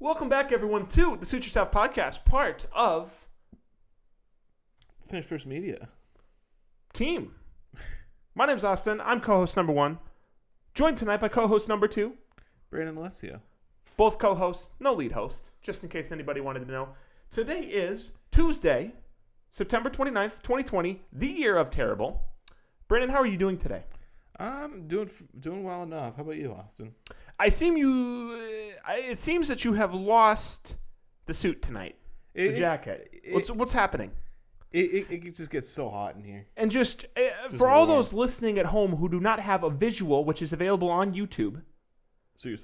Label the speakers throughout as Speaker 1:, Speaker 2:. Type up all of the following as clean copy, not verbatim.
Speaker 1: Welcome back, everyone, to the Suit Yourself podcast, part of
Speaker 2: Finish First Media
Speaker 1: Team. My name's Austin. I'm co-host number 1. Joined tonight by co-host number 2.
Speaker 2: Brandon Alessio.
Speaker 1: Both co-hosts, no lead host, just in case anybody wanted to know. Today is Tuesday, September 29th, 2020, the year of terrible. Brandon, how are you doing today?
Speaker 2: I'm doing well enough. How about you, Austin?
Speaker 1: It seems that you have lost the suit tonight, the jacket. What's happening?
Speaker 2: It just gets so hot in here.
Speaker 1: And just for all those listening at home who do not have a visual, which is available on YouTube,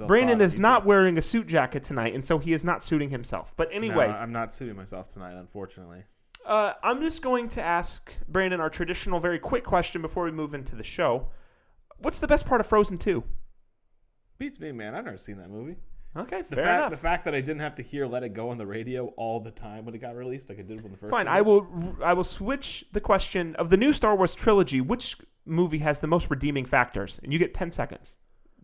Speaker 1: Brandon is not wearing a suit jacket tonight, and so he is not suiting himself. But anyway.
Speaker 2: No, I'm not suiting myself tonight, unfortunately.
Speaker 1: I'm just going to ask Brandon our traditional, very quick question before we move into the show. What's the best part of Frozen 2?
Speaker 2: Beats me, man. I've never seen that movie.
Speaker 1: Okay, fair enough.
Speaker 2: The fact that I didn't have to hear "Let It Go" on the radio all the time when it got released, like I did with the first.
Speaker 1: Fine,
Speaker 2: movie.
Speaker 1: I will switch the question of the new Star Wars trilogy. Which movie has the most redeeming factors? And you get 10 seconds.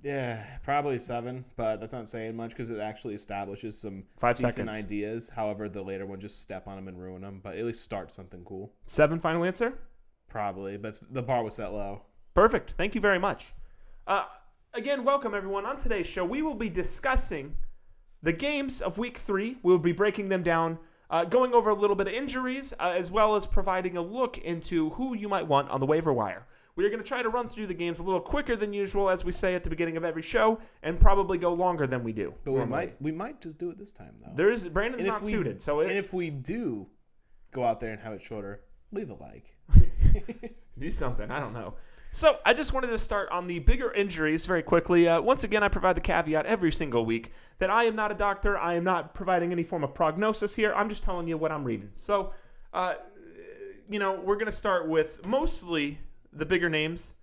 Speaker 2: Yeah, probably 7, but that's not saying much because it actually establishes some
Speaker 1: 5
Speaker 2: decent
Speaker 1: seconds.
Speaker 2: ideas. However, the later one just step on them and ruin them, but at least start something cool.
Speaker 1: 7 final answer?
Speaker 2: Probably, but the bar was set low.
Speaker 1: Perfect. Thank you very much. Again, welcome everyone. On today's show, we will be discussing the games of Week 3. We will be breaking them down, going over a little bit of injuries, as well as providing a look into who you might want on the waiver wire. We are going to try to run through the games a little quicker than usual, as we say at the beginning of every show, and probably go longer than we do.
Speaker 2: But we might just do it this time, though.
Speaker 1: Brandon's not suited, and
Speaker 2: if we do go out there and have it shorter, leave a like.
Speaker 1: Do something. I don't know. So I just wanted to start on the bigger injuries very quickly. Once again, I provide the caveat every single week that I am not a doctor. I am not providing any form of prognosis here. I'm just telling you what I'm reading. So, we're going to start with mostly the bigger names.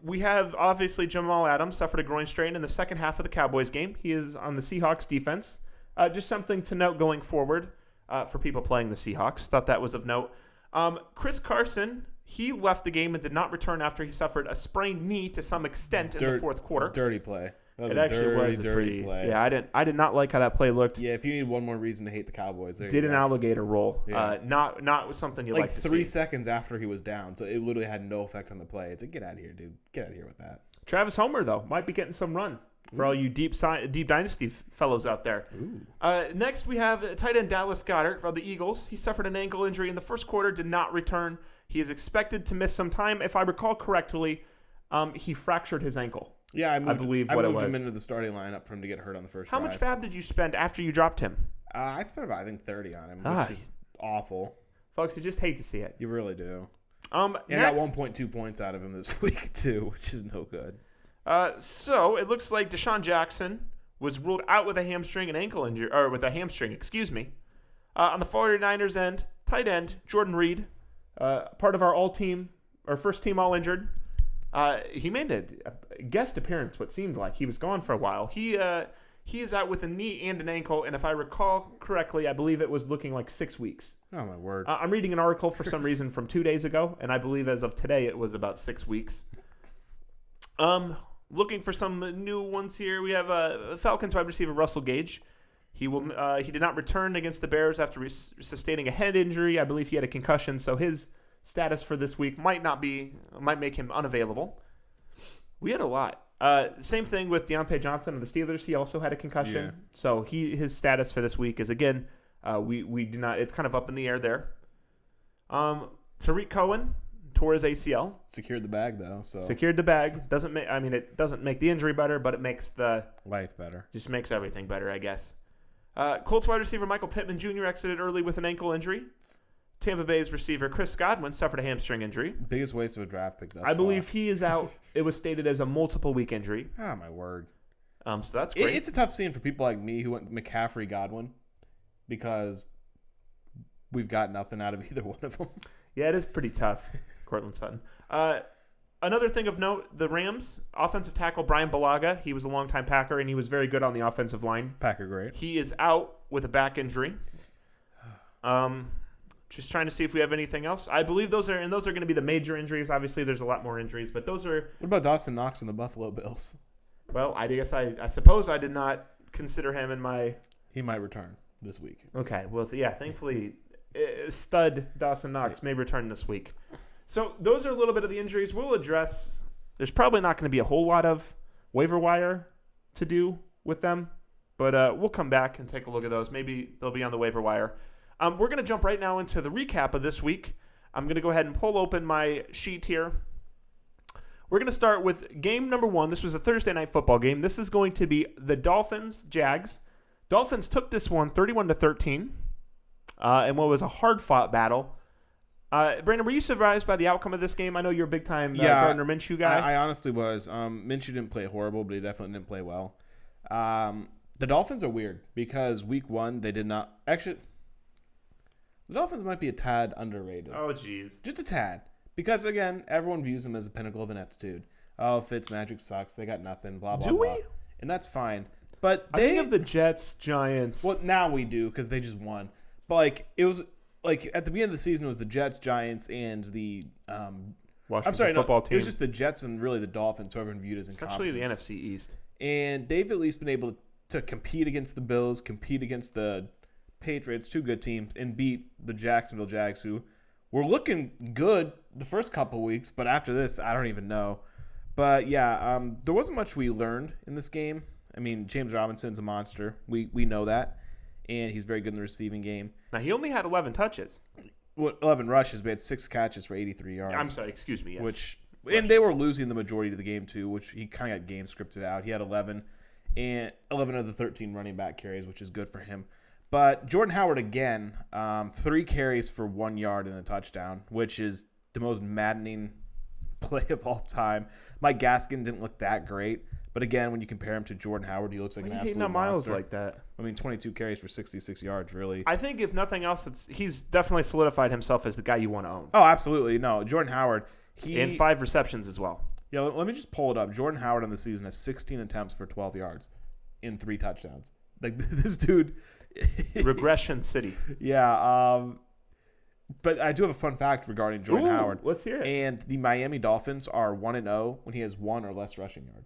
Speaker 1: We have, obviously, Jamal Adams suffered a groin strain in the second half of the Cowboys game. He is on the Seahawks defense. Just something to note going forward for people playing the Seahawks. Thought that was of note. Chris Carson, he left the game and did not return after he suffered a sprained knee to some extent in the fourth quarter.
Speaker 2: Dirty play.
Speaker 1: It actually was a dirty play. Yeah, I did not like how that play looked.
Speaker 2: Yeah, if you need one more reason to hate the Cowboys,
Speaker 1: did an alligator roll. Yeah. Not something you like to see.
Speaker 2: 3 seconds after he was down, so it literally had no effect on the play. It's like, get out of here, dude. Get out of here with that.
Speaker 1: Travis Homer, though, might be getting some run for all you deep dynasty fellows out there. Next, we have tight end Dallas Goedert for the Eagles. He suffered an ankle injury in the first quarter, did not return. He is expected to miss some time. If I recall correctly, he fractured his ankle.
Speaker 2: Yeah, I moved him into the starting lineup for him to get hurt on the first drive.
Speaker 1: How much fab did you spend after you dropped him?
Speaker 2: I spent about, I think, 30 on him, which is awful.
Speaker 1: Folks, you just hate to see it.
Speaker 2: You really do. And I got 1.2 points out of him this week, too, which is no good.
Speaker 1: So it looks like Deshaun Jackson was ruled out with a hamstring and ankle injury, or with a hamstring, excuse me. On the 49ers end, tight end Jordan Reed, part of our first team all injured. He made a guest appearance, what seemed like. He was gone for a while. He is out with a knee and an ankle, and if I recall correctly, I believe it was looking like 6 weeks.
Speaker 2: Oh, my word.
Speaker 1: I'm reading an article for some reason from 2 days ago, and I believe as of today it was about 6 weeks. Looking for some new ones here. We have Falcons wide receiver Russell Gage. He did not return against the Bears after sustaining a head injury. I believe he had a concussion, so his status for this week might make him unavailable. We had a lot. Same thing with Deontay Johnson of the Steelers. He also had a concussion, so his status for this week is again we do not. It's kind of up in the air there. Tariq Cohen tore his ACL.
Speaker 2: Secured the bag though. So
Speaker 1: secured the bag. It doesn't make the injury better, but it makes the
Speaker 2: life better.
Speaker 1: Just makes everything better, I guess. Colts wide receiver Michael Pittman Jr. exited early with an ankle injury. Tampa Bay's receiver Chris Godwin suffered a hamstring injury.
Speaker 2: Biggest waste of a draft pick thus
Speaker 1: I believe he is out. It was stated as a multiple-week injury.
Speaker 2: Oh, my word.
Speaker 1: So that's great.
Speaker 2: It's a tough scene for people like me who went McCaffrey Godwin because we've got nothing out of either one of them.
Speaker 1: Yeah, it is pretty tough, Cortland Sutton. Another thing of note, the Rams offensive tackle Brian Bulaga, he was a longtime Packer, and he was very good on the offensive line.
Speaker 2: Packer great.
Speaker 1: He is out with a back injury. Just trying to see if we have anything else. I believe those are going to be the major injuries. Obviously, there's a lot more injuries, but those are...
Speaker 2: What about Dawson Knox and the Buffalo Bills?
Speaker 1: Well, I guess I suppose I did not consider him in my
Speaker 2: He might return this week.
Speaker 1: Okay. Well, yeah, thankfully, stud Dawson Knox may return this week. So those are a little bit of the injuries. We'll address. There's probably not going to be a whole lot of waiver wire to do with them, but we'll come back and take a look at those. Maybe they'll be on the waiver wire. We're going to jump right now into the recap of this week. I'm going to go ahead and pull open my sheet here. We're going to start with game number 1. This was a Thursday night football game. This is going to be the Dolphins-Jags. Dolphins took this one 31-13 in what was a hard-fought battle. Brandon, were you surprised by the outcome of this game? I know you're a big-time Gardner Minshew guy.
Speaker 2: I honestly was. Minshew didn't play horrible, but he definitely didn't play well. The Dolphins are weird because week 1, they did not – actually, the Dolphins might be a tad underrated.
Speaker 1: Oh, jeez.
Speaker 2: Just a tad. Because, again, everyone views them as a pinnacle of ineptitude. Oh, Fitzmagic sucks. They got nothing, blah, blah,
Speaker 1: do
Speaker 2: blah.
Speaker 1: We?
Speaker 2: And that's fine. But
Speaker 1: I think of the Jets, Giants.
Speaker 2: Well, now we do because they just won. But, it was – at the beginning of the season, it was the Jets, Giants, and the
Speaker 1: Washington football team.
Speaker 2: It was just the Jets and really the Dolphins, who everyone viewed as incompetence.
Speaker 1: Essentially the NFC East.
Speaker 2: And they've at least been able to compete against the Bills, compete against the Patriots, 2 good teams, and beat the Jacksonville Jags, who were looking good the first couple weeks, but after this, I don't even know. But, yeah, there wasn't much we learned in this game. I mean, James Robinson's a monster. We know that. And he's very good in the receiving game.
Speaker 1: Now, he only had 11 touches.
Speaker 2: Well, 11 rushes, but he had 6 catches for 83 yards.
Speaker 1: I'm sorry, excuse me, yes.
Speaker 2: And they were losing the majority of the game, too, which he kind of got game scripted out. He had 11 of the 13 running back carries, which is good for him. But Jordan Howard, again, 3 carries for 1 yard and a touchdown, which is the most maddening play of all time. Mike Gaskin didn't look that great. But again, when you compare him to Jordan Howard, he looks like an absolute monster.
Speaker 1: Miles like that.
Speaker 2: I mean, 22 carries for 66 yards, really.
Speaker 1: I think if nothing else, he's definitely solidified himself as the guy you want to own.
Speaker 2: Oh, absolutely. No, Jordan Howard.
Speaker 1: And 5 receptions as well.
Speaker 2: Yeah, let me just pull it up. Jordan Howard on the season has 16 attempts for 12 yards in 3 touchdowns. Like, this dude.
Speaker 1: Regression City.
Speaker 2: Yeah. But I do have a fun fact regarding Jordan Howard.
Speaker 1: Let's hear it.
Speaker 2: And the Miami Dolphins are 1-0 when he has 1 or less rushing yard.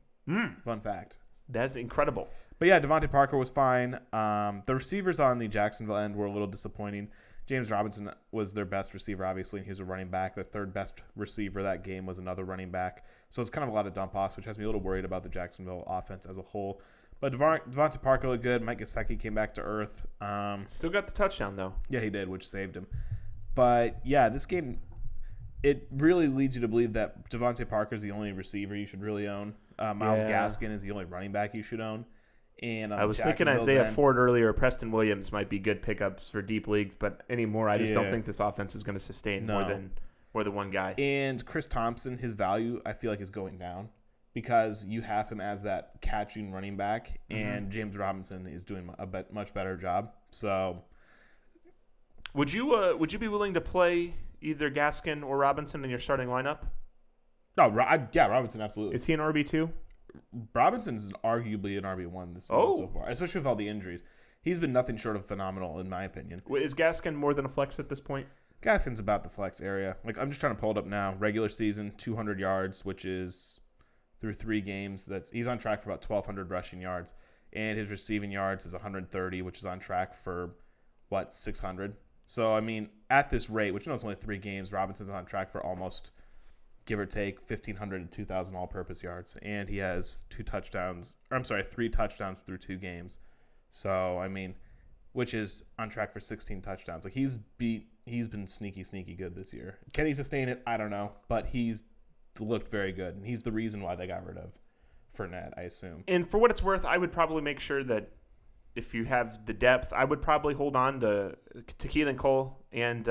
Speaker 2: Fun fact.
Speaker 1: That's incredible.
Speaker 2: But yeah, Devontae Parker was fine. The receivers on the Jacksonville end were a little disappointing. James Robinson was their best receiver, obviously, and he was a running back. The 3rd best receiver that game was another running back. So it's kind of a lot of dump offs, which has me a little worried about the Jacksonville offense as a whole. But Devontae Parker looked good. Mike Gesicki came back to earth.
Speaker 1: Still got the touchdown, though.
Speaker 2: Yeah, he did, which saved him. But yeah, this game, it really leads you to believe that Devontae Parker is the only receiver you should really own. Myles Gaskin is the only running back you should own. And
Speaker 1: I was thinking Isaiah Ford earlier. Preston Williams might be good pickups for deep leagues, but anymore, I just don't think this offense is going to sustain more than one guy.
Speaker 2: And Chris Thompson, his value, I feel like, is going down because you have him as that catching running back, and James Robinson is doing a much better job. So,
Speaker 1: would you be willing to play either Gaskin or Robinson in your starting lineup?
Speaker 2: No, yeah, Robinson, absolutely.
Speaker 1: Is he an RB2?
Speaker 2: Robinson's arguably an RB1 this season so far, especially with all the injuries. He's been nothing short of phenomenal, in my opinion.
Speaker 1: Is Gaskin more than a flex at this point?
Speaker 2: Gaskin's about the flex area. Like, I'm just trying to pull it up now. Regular season, 200 yards, which is through 3 games. He's on track for about 1,200 rushing yards. And his receiving yards is 130, which is on track for, 600? So, I mean, at this rate, which I know it's only 3 games, Robinson's on track for almost, give or take, 1,500 to 2,000 all-purpose yards. And he has 3 touchdowns through 2 games. So, I mean, which is on track for 16 touchdowns. Like, he's been sneaky good this year. Can he sustain it? I don't know. But he's looked very good. And he's the reason why they got rid of Fournette, I assume.
Speaker 1: And for what it's worth, I would probably make sure that if you have the depth, I would probably hold on to Keelan Cole and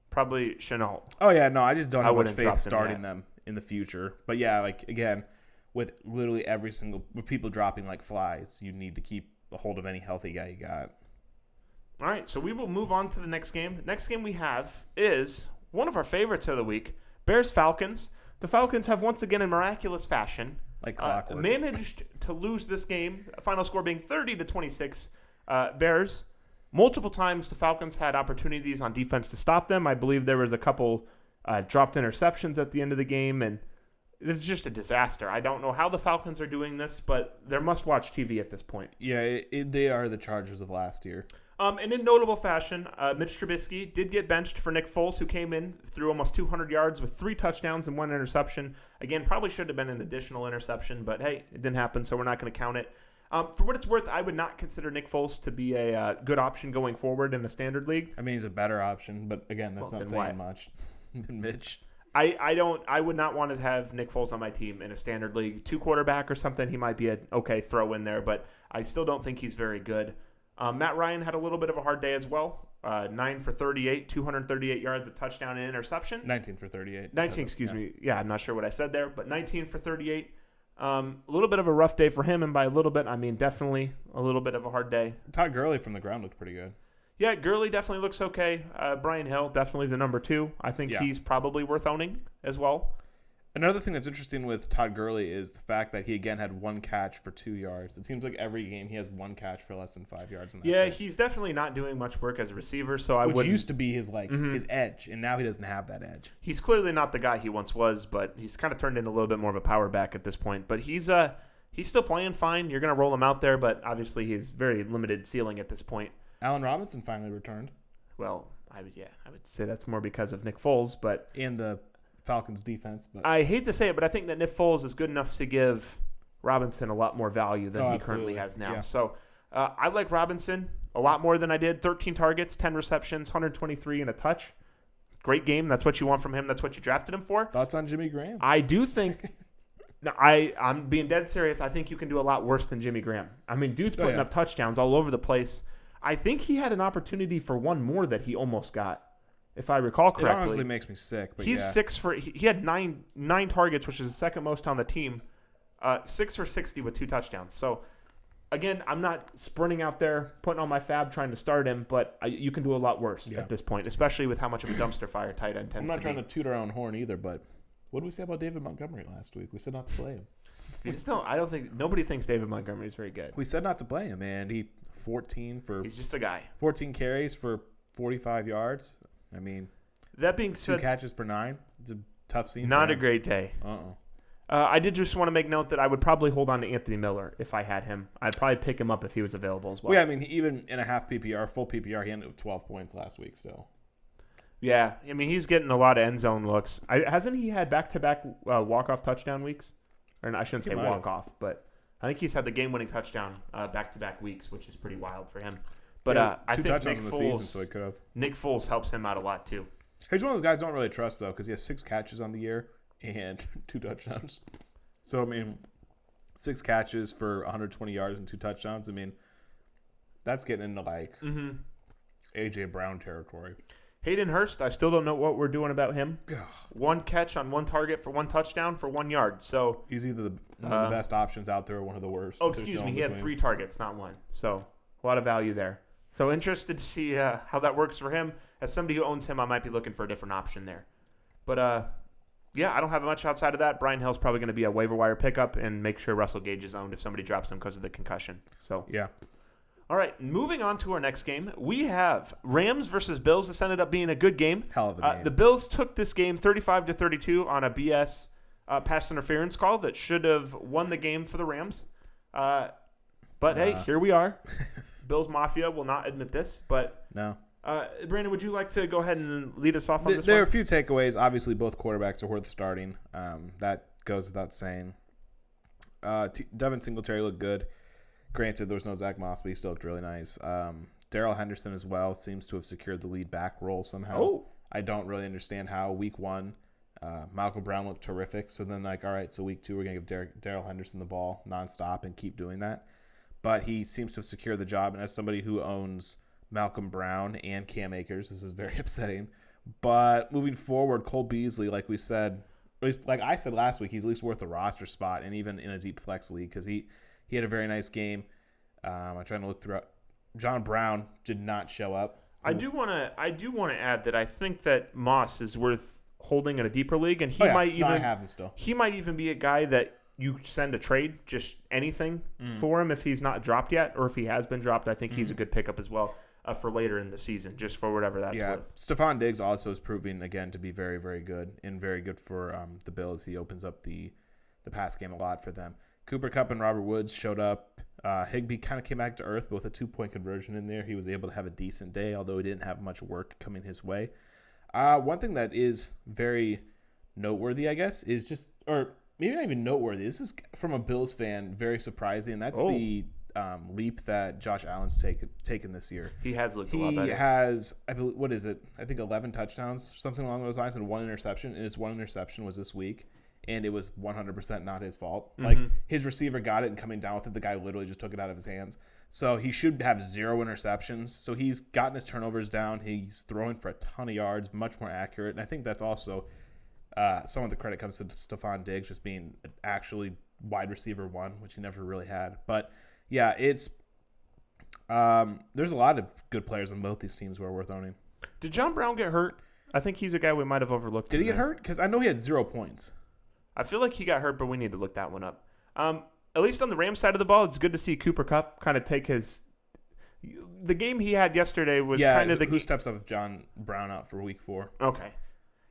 Speaker 1: probably Chenault.
Speaker 2: Oh, yeah, no, I just don't have much faith starting them in the future. But, yeah, like, again, with literally with people dropping like flies, you need to keep a hold of any healthy guy you got.
Speaker 1: All right, so we will move on to the next game. The next game we have is one of our favorites of the week, Bears-Falcons. The Falcons have once again, in miraculous fashion,
Speaker 2: like clockwork,
Speaker 1: managed to lose this game, final score being 30-26 Bears. Multiple times the Falcons had opportunities on defense to stop them. I believe there was a couple dropped interceptions at the end of the game, and it's just a disaster. I don't know how the Falcons are doing this, but they're must-watch TV at this point.
Speaker 2: Yeah, they are the Chargers of last year.
Speaker 1: And in notable fashion, Mitch Trubisky did get benched for Nick Foles, who came in, threw almost 200 yards with 3 touchdowns and 1 interception. Again, probably should have been an additional interception, but hey, it didn't happen, so we're not going to count it. For what it's worth, I would not consider Nick Foles to be a good option going forward in the standard league.
Speaker 2: I mean, he's a better option, but again, that's not saying much. Mitch.
Speaker 1: I would not want to have Nick Foles on my team in a standard league. 2 quarterback or something, he might be an okay throw in there, but I still don't think he's very good. Matt Ryan had a little bit of a hard day as well. 9 for 38, 238 yards, a touchdown and interception.
Speaker 2: 19 for 38.
Speaker 1: 19, excuse me. Yeah, I'm not sure what I said there, but 19 for 38. A little bit of a rough day for him, and by a little bit, I mean definitely a little bit of a hard day.
Speaker 2: Todd Gurley from the ground looked pretty good.
Speaker 1: Yeah, Gurley definitely looks okay. Brian Hill, definitely the number 2. I think he's probably worth owning as well.
Speaker 2: Another thing that's interesting with Todd Gurley is the fact that he, again, had 1 catch for 2 yards. It seems like every game he has 1 catch for less than 5 yards.
Speaker 1: He's definitely not doing much work as a receiver, so
Speaker 2: Which used to be his his edge, and now he doesn't have that edge.
Speaker 1: He's clearly not the guy he once was, but he's kind of turned into a little bit more of a power back at this point. But he's still playing fine. You're going to roll him out there, but obviously he's very limited ceiling at this point.
Speaker 2: Allen Robinson finally returned.
Speaker 1: Well, I would say that's more because of Nick Foles, but
Speaker 2: and the Falcons defense. But
Speaker 1: I hate to say it, but I think that Nick Foles is good enough to give Robinson a lot more value than he currently has now.
Speaker 2: Yeah.
Speaker 1: So I like Robinson a lot more than I did. 13 targets, 10 receptions, 123 and a touch. Great game. That's what you want from him. That's what you drafted him for.
Speaker 2: Thoughts on Jimmy Graham?
Speaker 1: I do think – I'm being dead serious. I think you can do a lot worse than Jimmy Graham. I mean, dude's putting up touchdowns all over the place. I think he had an opportunity for one more that he almost got, if I recall correctly.
Speaker 2: It honestly makes me sick. But
Speaker 1: he's 6 for – he had nine targets, which is the second most on the team. 6 for 60 with 2 touchdowns. So, again, I'm not sprinting out there, putting on my fab, trying to start him, but you can do a lot worse at this point, especially with how much of a dumpster fire tight end tends to be.
Speaker 2: I'm not trying to toot our own horn either, but what did we say about David Montgomery last week? We said not to play him.
Speaker 1: I don't think – nobody thinks David Montgomery is very good.
Speaker 2: We said not to play him, and he's just
Speaker 1: a guy.
Speaker 2: 14 carries for 45 yards. I mean,
Speaker 1: that being said,
Speaker 2: 2 catches for 9. It's a tough scene.
Speaker 1: Not a great day. I did just want to make note that I would probably hold on to Anthony Miller if I had him. I'd probably pick him up if he was available as well.
Speaker 2: Well, yeah, I mean, even in a half PPR, full PPR, he ended with 12 points last week. So,
Speaker 1: yeah, I mean, he's getting a lot of end zone looks. Hasn't he had back-to-back walk-off touchdown weeks? Or I shouldn't say walk-off, but I think he's had the game-winning touchdown back-to-back weeks, which is pretty wild for him. But I think
Speaker 2: touchdowns in the season, so he could have.
Speaker 1: Nick Foles helps him out a lot too.
Speaker 2: He's one of those guys I don't really trust though, because he has 6 catches on the year and 2 touchdowns. So I mean, 6 catches for 120 yards and 2 touchdowns. I mean, that's getting into like AJ Brown territory.
Speaker 1: Hayden Hurst, I still don't know what we're doing about him. 1 catch on 1 target for 1 touchdown for 1 yard. So
Speaker 2: he's either one of the best options out there or one of the worst.
Speaker 1: Oh, excuse me. He had 3 targets, not 1. So a lot of value there. So interested to see how that works for him. As somebody who owns him, I might be looking for a different option there. But, yeah, I don't have much outside of that. Brian Hill's probably going to be a waiver wire pickup and make sure Russell Gage is owned if somebody drops him because of the concussion. So
Speaker 2: yeah.
Speaker 1: All right, moving on to our next game. We have Rams versus Bills. This ended up being a good game.
Speaker 2: Hell of a game.
Speaker 1: The Bills took this game 35-32 on a BS pass interference call that should have won the game for the Rams. But, hey, here we are. Bills Mafia will not admit this, but
Speaker 2: no.
Speaker 1: Brandon, would you like to go ahead and lead us off on this
Speaker 2: There
Speaker 1: one?
Speaker 2: are a few takeaways. Obviously, both quarterbacks are worth starting. That goes without saying. Devin Singletary looked good. Granted, there was no Zach Moss, but he still looked really nice. Darrell Henderson as well seems to have secured the lead back role somehow.
Speaker 1: Oh.
Speaker 2: I don't really understand how. Week 1, Malcolm Brown looked terrific. So then, all right, so week 2, we're going to give Darrell Henderson the ball nonstop and keep doing that. But he seems to have secured the job. And as somebody who owns Malcolm Brown and Cam Akers, this is very upsetting. But moving forward, Cole Beasley, like we said, at least like I said last week, he's at least worth a roster spot, and even in a deep flex league because he had a very nice game. I'm trying to look through. John Brown did not show up.
Speaker 1: I do want to add that I think that Moss is worth holding in a deeper league, and I have him still. He might even be a guy that you send a trade, just anything for him if he's not dropped yet, or if he has been dropped. I think he's a good pickup as well. for later in the season, just for whatever that's worth.
Speaker 2: Stephon Diggs also is proving, again, to be very, very good and very good for the Bills. He opens up the pass game a lot for them. Cooper Kupp and Robert Woods showed up. Higbee kind of came back to earth with a 2-point conversion in there. He was able to have a decent day, although he didn't have much work coming his way. One thing that is very noteworthy, I guess, is just – or maybe not even noteworthy. This is, from a Bills fan, very surprising, and that's the – leap that Josh Allen's taken this year.
Speaker 1: He has looked a lot better.
Speaker 2: He has, I believe, what is it? I think 11 touchdowns, something along those lines, and 1 interception. And his 1 interception was this week, and it was 100% not his fault. Like, his receiver got it, and coming down with it, the guy literally just took it out of his hands. So he should have 0 interceptions. So he's gotten his turnovers down. He's throwing for a ton of yards, much more accurate. And I think that's also some of the credit comes to Stephon Diggs just being actually wide receiver 1, which he never really had. But yeah, it's there's a lot of good players on both these teams who are worth owning.
Speaker 1: Did John Brown get hurt? I think he's a guy we might have overlooked.
Speaker 2: Did he get hurt? Because I know he had 0 points.
Speaker 1: I feel like he got hurt, but we need to look that one up. At least on the Rams side of the ball, it's good to see Cooper Kupp kind of take his – the game he had yesterday was kind of the –
Speaker 2: who steps up with John Brown out for week 4?
Speaker 1: Okay.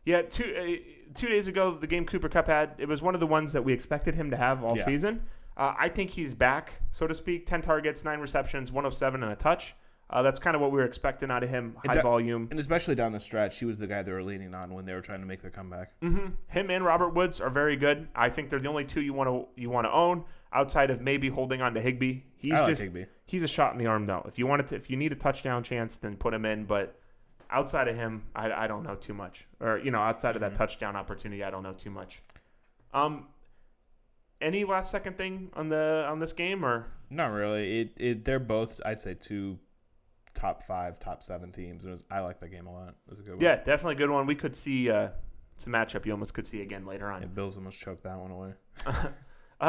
Speaker 1: Yeah, 2 days ago, the game Cooper Kupp had, it was one of the ones that we expected him to have all season. I think he's back, so to speak. 10 targets, 9 receptions, 107 and a touch. That's kind of what we were expecting out of him, high volume.
Speaker 2: And especially down the stretch, he was the guy they were leaning on when they were trying to make their comeback.
Speaker 1: Him and Robert Woods are very good. I think they're the only two you want to own outside of maybe holding on to Higbee.
Speaker 2: I like Higbee.
Speaker 1: He's a shot in the arm, though. If you need a touchdown chance, then put him in. But outside of him, I don't know too much. Or, outside of that touchdown opportunity, I don't know too much. Any last second thing on this game or
Speaker 2: not really? They're both, I'd say, 2 top 5, top 7 teams. I like that game a lot. It was a good one.
Speaker 1: Yeah, definitely a good one. We could see it's a matchup you almost could see again later on.
Speaker 2: Yeah, Bills almost choked that one away.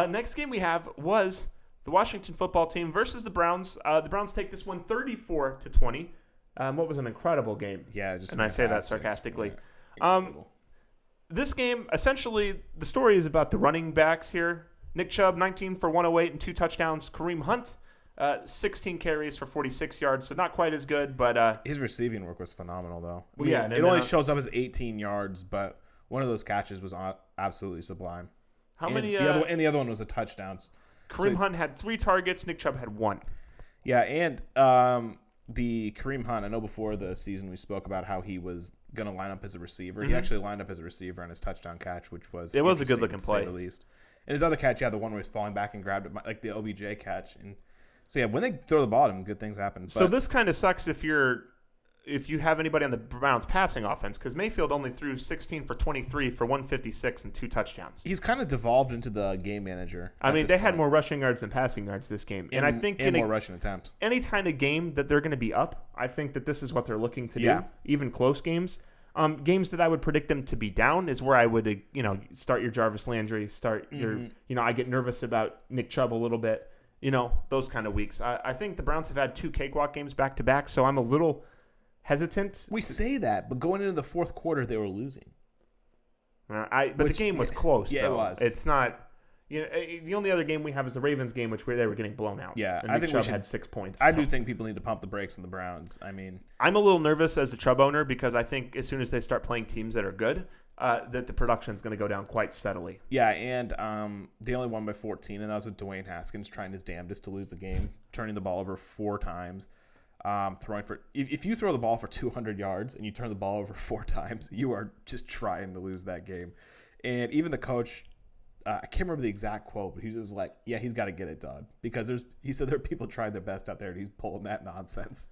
Speaker 1: Next game we have was the Washington football team versus the Browns. The Browns take this one 34-20. What was an incredible game.
Speaker 2: Yeah, just
Speaker 1: and I say that sarcastically. Yeah, this game, essentially, the story is about the running backs here. Nick Chubb, 19 for 108 and 2 touchdowns. Kareem Hunt, 16 carries for 46 yards, so not quite as good. But
Speaker 2: his receiving work was phenomenal, though.
Speaker 1: It
Speaker 2: only shows up as 18 yards, but one of those catches was absolutely sublime.
Speaker 1: How many?
Speaker 2: The other one was a touchdown.
Speaker 1: Kareem Hunt had 3 targets. Nick Chubb had 1.
Speaker 2: Yeah, and the Kareem Hunt, I know before the season we spoke about how he was going to line up as a receiver. He actually lined up as a receiver on his touchdown catch, which was
Speaker 1: a good-looking play,
Speaker 2: to say the least. And his other catch, the one where he's falling back and grabbed it, like the OBJ catch. And so, yeah, when they throw the ball at him, good things happen.
Speaker 1: So this kind of sucks if you have anybody on the Browns passing offense, because Mayfield only threw 16 for 23 for 156 and 2 touchdowns.
Speaker 2: He's kind of devolved into the game manager.
Speaker 1: I mean, they had more rushing yards than passing yards this game. And I think
Speaker 2: more rushing attempts.
Speaker 1: Any kind of game that they're going to be up, I think that this is what they're looking to do, even close games. Games that I would predict them to be down is where I would, start your Jarvis Landry, start your, I get nervous about Nick Chubb a little bit, those kind of weeks. I think the Browns have had 2 cakewalk games back to back, so I'm a little hesitant.
Speaker 2: We say that, but going into the fourth quarter, they were losing.
Speaker 1: But the game was close.
Speaker 2: Yeah,
Speaker 1: though.
Speaker 2: It was.
Speaker 1: It's not. The only other game we have is the Ravens game, which they were getting blown out.
Speaker 2: Yeah,
Speaker 1: and Nick Chubb had 6 points.
Speaker 2: I do think people need to pump the brakes on the Browns. I mean,
Speaker 1: I'm a little nervous as a Chubb owner because I think as soon as they start playing teams that are good, that the production is going to go down quite steadily.
Speaker 2: Yeah, and they only won by 14, and that was with Dwayne Haskins trying his damnedest to lose the game, turning the ball over 4 times. Throwing for if you throw the ball for 200 yards and you turn the ball over 4 times, you are just trying to lose that game. And even the coach. I can't remember the exact quote, but he was just like, yeah, he's got to get it done. Because he said there are people trying their best out there, and he's pulling that nonsense.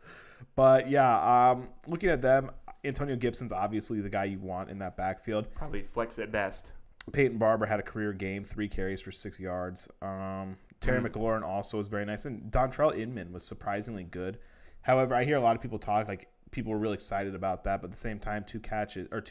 Speaker 2: But, yeah, looking at them, Antonio Gibson's obviously the guy you want in that backfield.
Speaker 1: Probably flex at best.
Speaker 2: Peyton Barber had a career game, 3 carries for 6 yards. Terry McLaurin also was very nice. And Dontrell Inman was surprisingly good. However, I hear a lot of people talk like people were really excited about that, but at the same time, 2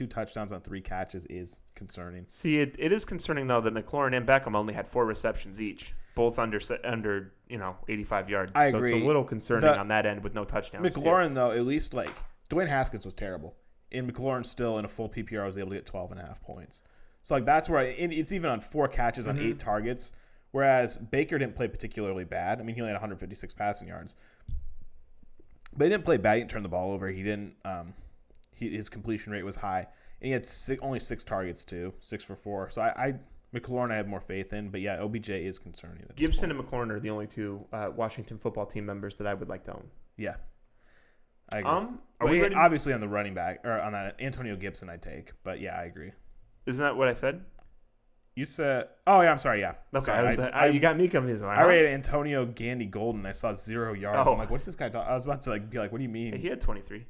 Speaker 2: touchdowns on 3 catches is concerning.
Speaker 1: See, it is concerning though that McLaurin and Beckham only had 4 receptions each, both under 85 yards.
Speaker 2: I agree.
Speaker 1: So it's a little concerning on that end with no touchdowns.
Speaker 2: McLaurin though, at least Dwayne Haskins was terrible, and McLaurin still in a full PPR was able to get 12.5 points. So that's where it's even on 4 catches on 8 targets, whereas Baker didn't play particularly bad. I mean, he only had 156 passing yards. But he didn't play bad. He didn't turn the ball over. He didn't. His completion rate was high, and he had only 6 targets too, 6 for 4. So McLaurin I have more faith in, but yeah, OBJ is concerning.
Speaker 1: Gibson and McLaurin are the only 2 Washington football team members that I would like to own.
Speaker 2: Yeah, I agree.
Speaker 1: Are we ready?
Speaker 2: Obviously on the running back or on that Antonio Gibson, I take. But yeah, I agree.
Speaker 1: Isn't that what I said?
Speaker 2: You said, oh yeah, I'm sorry, yeah.
Speaker 1: Okay, you got me confused.
Speaker 2: I rated Antonio Gandy Golden. I saw 0 yards.
Speaker 1: Oh.
Speaker 2: I'm like, what's this guy talking? I was about to be like, what do you mean?
Speaker 1: He had 23,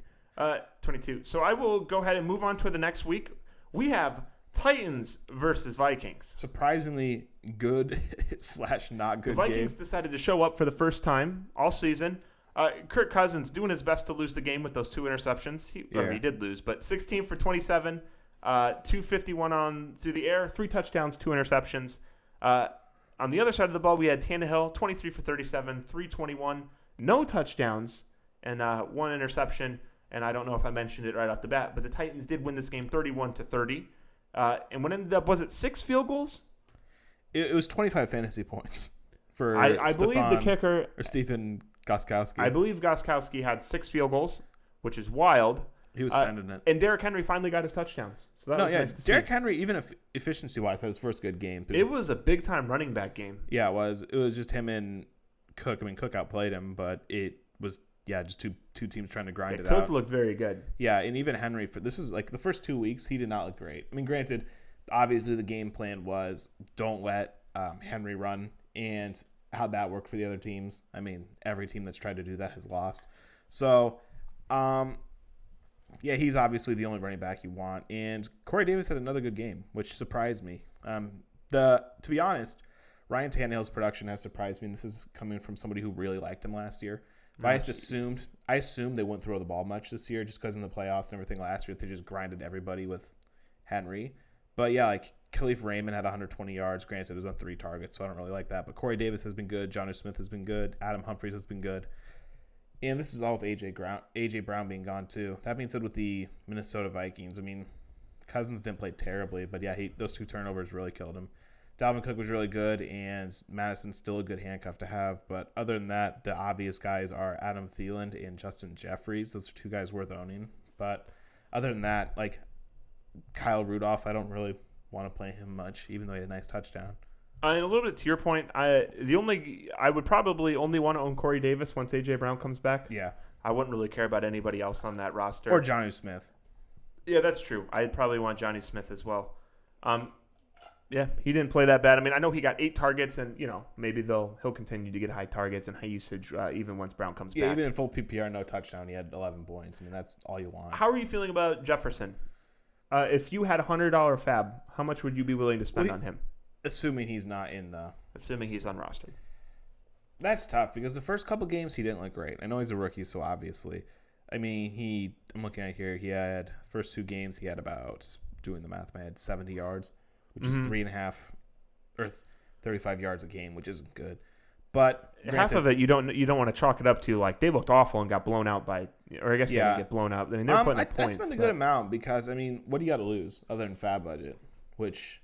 Speaker 1: 22. So I will go ahead and move on to the next week. We have Titans versus Vikings.
Speaker 2: Surprisingly good / not good.
Speaker 1: The Vikings decided to show up for the first time all season. Kirk Cousins doing his best to lose the game with those 2 interceptions. He did lose, but 16 for 27. 251 on through the air, 3 touchdowns, 2 interceptions. On the other side of the ball, we had Tannehill, 23 for 37, 321, no touchdowns, and 1 interception. And I don't know if I mentioned it right off the bat, but the Titans did win this game 31-30. And what ended up, was it 6 field goals?
Speaker 2: It was 25 fantasy points for
Speaker 1: I believe the kicker
Speaker 2: or Stephen Gostkowski.
Speaker 1: I believe Gostkowski had 6 field goals, which is wild.
Speaker 2: He was sending it.
Speaker 1: And Derrick Henry finally got his touchdowns. So that was nice to see.
Speaker 2: Derrick Henry, even if efficiency-wise, had his first good game.
Speaker 1: It was a big-time running back game.
Speaker 2: Yeah, it was. It was just him and Cook. I mean, Cook outplayed him, but it was, just two teams trying to grind it out.
Speaker 1: Cook looked very good.
Speaker 2: Yeah, and even Henry, this was like the first 2 weeks, he did not look great. I mean, granted, obviously the game plan was don't let Henry run, and how'd that work for the other teams? I mean, every team that's tried to do that has lost. So, yeah, he's obviously the only running back you want. And Corey Davis had another good game, which surprised me. To be honest, Ryan Tannehill's production has surprised me. And this is coming from somebody who really liked him last year. But I assumed they wouldn't throw the ball much this year just because in the playoffs and everything last year, they just grinded everybody with Henry. But yeah, like Khalif Raymond had 120 yards. Granted, it was on 3 targets, so I don't really like that. But Corey Davis has been good. Jonnu Smith has been good. Adam Humphries has been good. And this is all with A.J. Brown being gone, too. That being said, with the Minnesota Vikings, I mean, Cousins didn't play terribly, but yeah, those 2 turnovers really killed him. Dalvin Cook was really good, and Madison's still a good handcuff to have. But other than that, the obvious guys are Adam Thielen and Justin Jeffries. Those are 2 guys worth owning. But other than that, like Kyle Rudolph, I don't really want to play him much, even though he had a nice touchdown.
Speaker 1: And a little bit to your point, I would probably only want to own Corey Davis once A.J. Brown comes back.
Speaker 2: Yeah.
Speaker 1: I wouldn't really care about anybody else on that roster.
Speaker 2: Or Jonnu Smith.
Speaker 1: Yeah, that's true. I'd probably want Johnny Smith as well. Yeah, he didn't play that bad. I mean, I know he got 8 targets, and maybe he'll continue to get high targets and high usage even once Brown comes back.
Speaker 2: Yeah, even in full PPR, no touchdown, he had 11 points. I mean, that's all you want.
Speaker 1: How are you feeling about Jefferson? If you had $100 fab, how much would you be willing to spend on him?
Speaker 2: Assuming he's not in the...
Speaker 1: Assuming he's unrostered.
Speaker 2: That's tough because the first couple games he didn't look great. I know he's a rookie, so obviously. I mean, I'm looking at here. He had first 2 games, he had about, doing the math in my head, 70 yards, which is 3.5 or 35 yards a game, which isn't good. But
Speaker 1: half of it you don't want to chalk it up to like they looked awful and got blown out by, or I guess they didn't get blown out. I mean, they're putting up points.
Speaker 2: I spent a good amount because I mean, what do you got to lose other than fab budget, which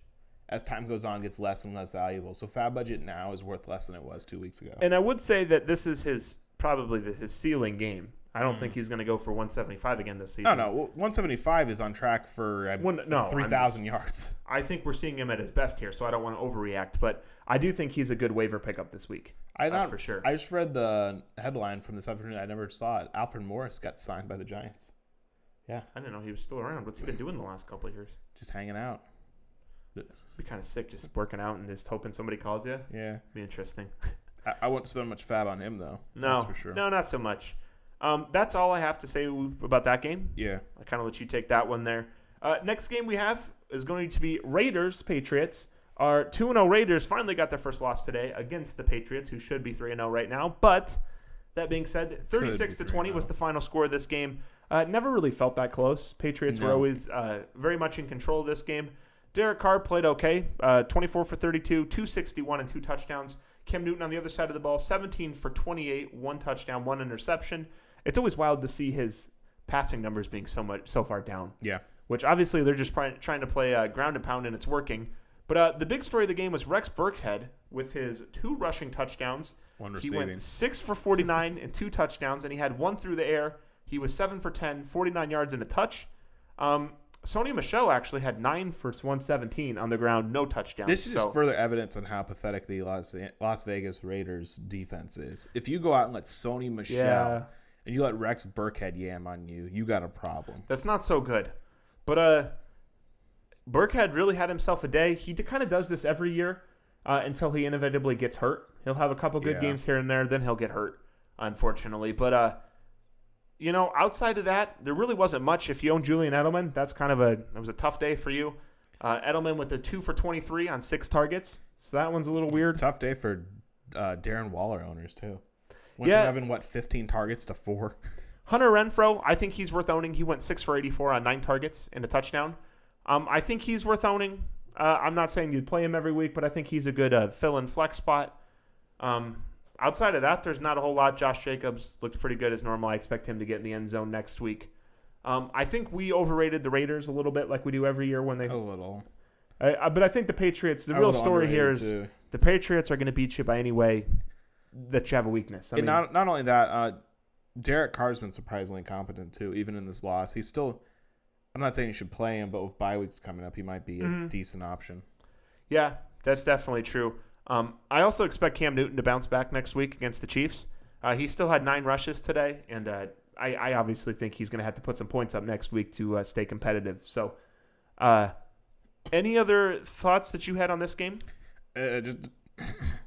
Speaker 2: as time goes on gets less and less valuable. So fab budget now is worth less than it was 2 weeks ago. And
Speaker 1: I would say that this is his ceiling game. I don't think he's going to go for 175 again this season.
Speaker 2: No. 175 is on track for 3,000 yards.
Speaker 1: I think we're seeing him at his best here, so I don't want to overreact. But I do think he's a good waiver pickup this week. For sure.
Speaker 2: I just read the headline from this afternoon. I never saw it. Alfred Morris got signed by the Giants. Yeah.
Speaker 1: I didn't know he was still around. What's he been doing the last couple of years?
Speaker 2: Just hanging out.
Speaker 1: Be kind of sick just working out and just hoping somebody calls you.
Speaker 2: Yeah.
Speaker 1: Be interesting.
Speaker 2: I won't spend much fab on him, though.
Speaker 1: No.
Speaker 2: That's for sure.
Speaker 1: No, not so much. That's all I have to say about that game.
Speaker 2: Yeah.
Speaker 1: I kind of let you take that one there. Next game we have is going to be Raiders-Patriots. Our 2-0 Raiders finally got their first loss today against the Patriots, who should be 3-0 right now. But that being said, 36-20 was the final score of this game. Never really felt that close. Patriots were always very much in control of this game. Derek Carr played okay, 24 for 32, 261 and 2 touchdowns. Cam Newton on the other side of the ball, 17 for 28, 1 touchdown, 1 interception. It's always wild to see his passing numbers being so far down.
Speaker 2: Yeah.
Speaker 1: Which obviously they're just trying to play ground and pound and it's working. But the big story of the game was Rex Burkhead with his 2 rushing touchdowns.
Speaker 2: One
Speaker 1: He
Speaker 2: receiving.
Speaker 1: went 6 for 49 and 2 touchdowns, and he had one through the air. He was 7 for 10, 49 yards and a touch. Sony Michel actually had 9 for 117 on the ground, no touchdowns.
Speaker 2: This is just further evidence on how pathetic the Las Vegas Raiders defense is. If you go out and let Sony Michel and you let Rex Burkhead yam on you, you got a problem.
Speaker 1: That's not so good. But Burkhead really had himself a day. He kind of does this every year until he inevitably gets hurt. He'll have a couple good games here and there, then he'll get hurt, unfortunately. But outside of that, there really wasn't much. If you own Julian Edelman, that was a tough day for you. Edelman with the 2 for 23 on 6 targets, so that one's a little weird.
Speaker 2: Tough day for Darren Waller owners too. Went from having 15 targets to 4.
Speaker 1: Hunter Renfrow, I think he's worth owning. He went 6 for 84 on 9 targets and a touchdown. I think he's worth owning. I'm not saying you'd play him every week, but I think he's a good fill-in flex spot. Outside of that, there's not a whole lot. Josh Jacobs looks pretty good as normal. I expect him to get in the end zone next week. I think we overrated the Raiders a little bit like we do every year when they...
Speaker 2: A little.
Speaker 1: But I think the Patriots, the real story here is the Patriots are going to beat you by any way that you have a weakness. I mean,
Speaker 2: not only that, Derek Carr's been surprisingly competent too, even in this loss. He's still... I'm not saying you should play him, but with bye weeks coming up, he might be a decent option. Yeah,
Speaker 1: that's definitely true. I also expect Cam Newton to bounce back next week against the Chiefs. He still had 9 rushes today, and I obviously think he's going to have to put some points up next week to stay competitive. So, any other thoughts that you had on this game?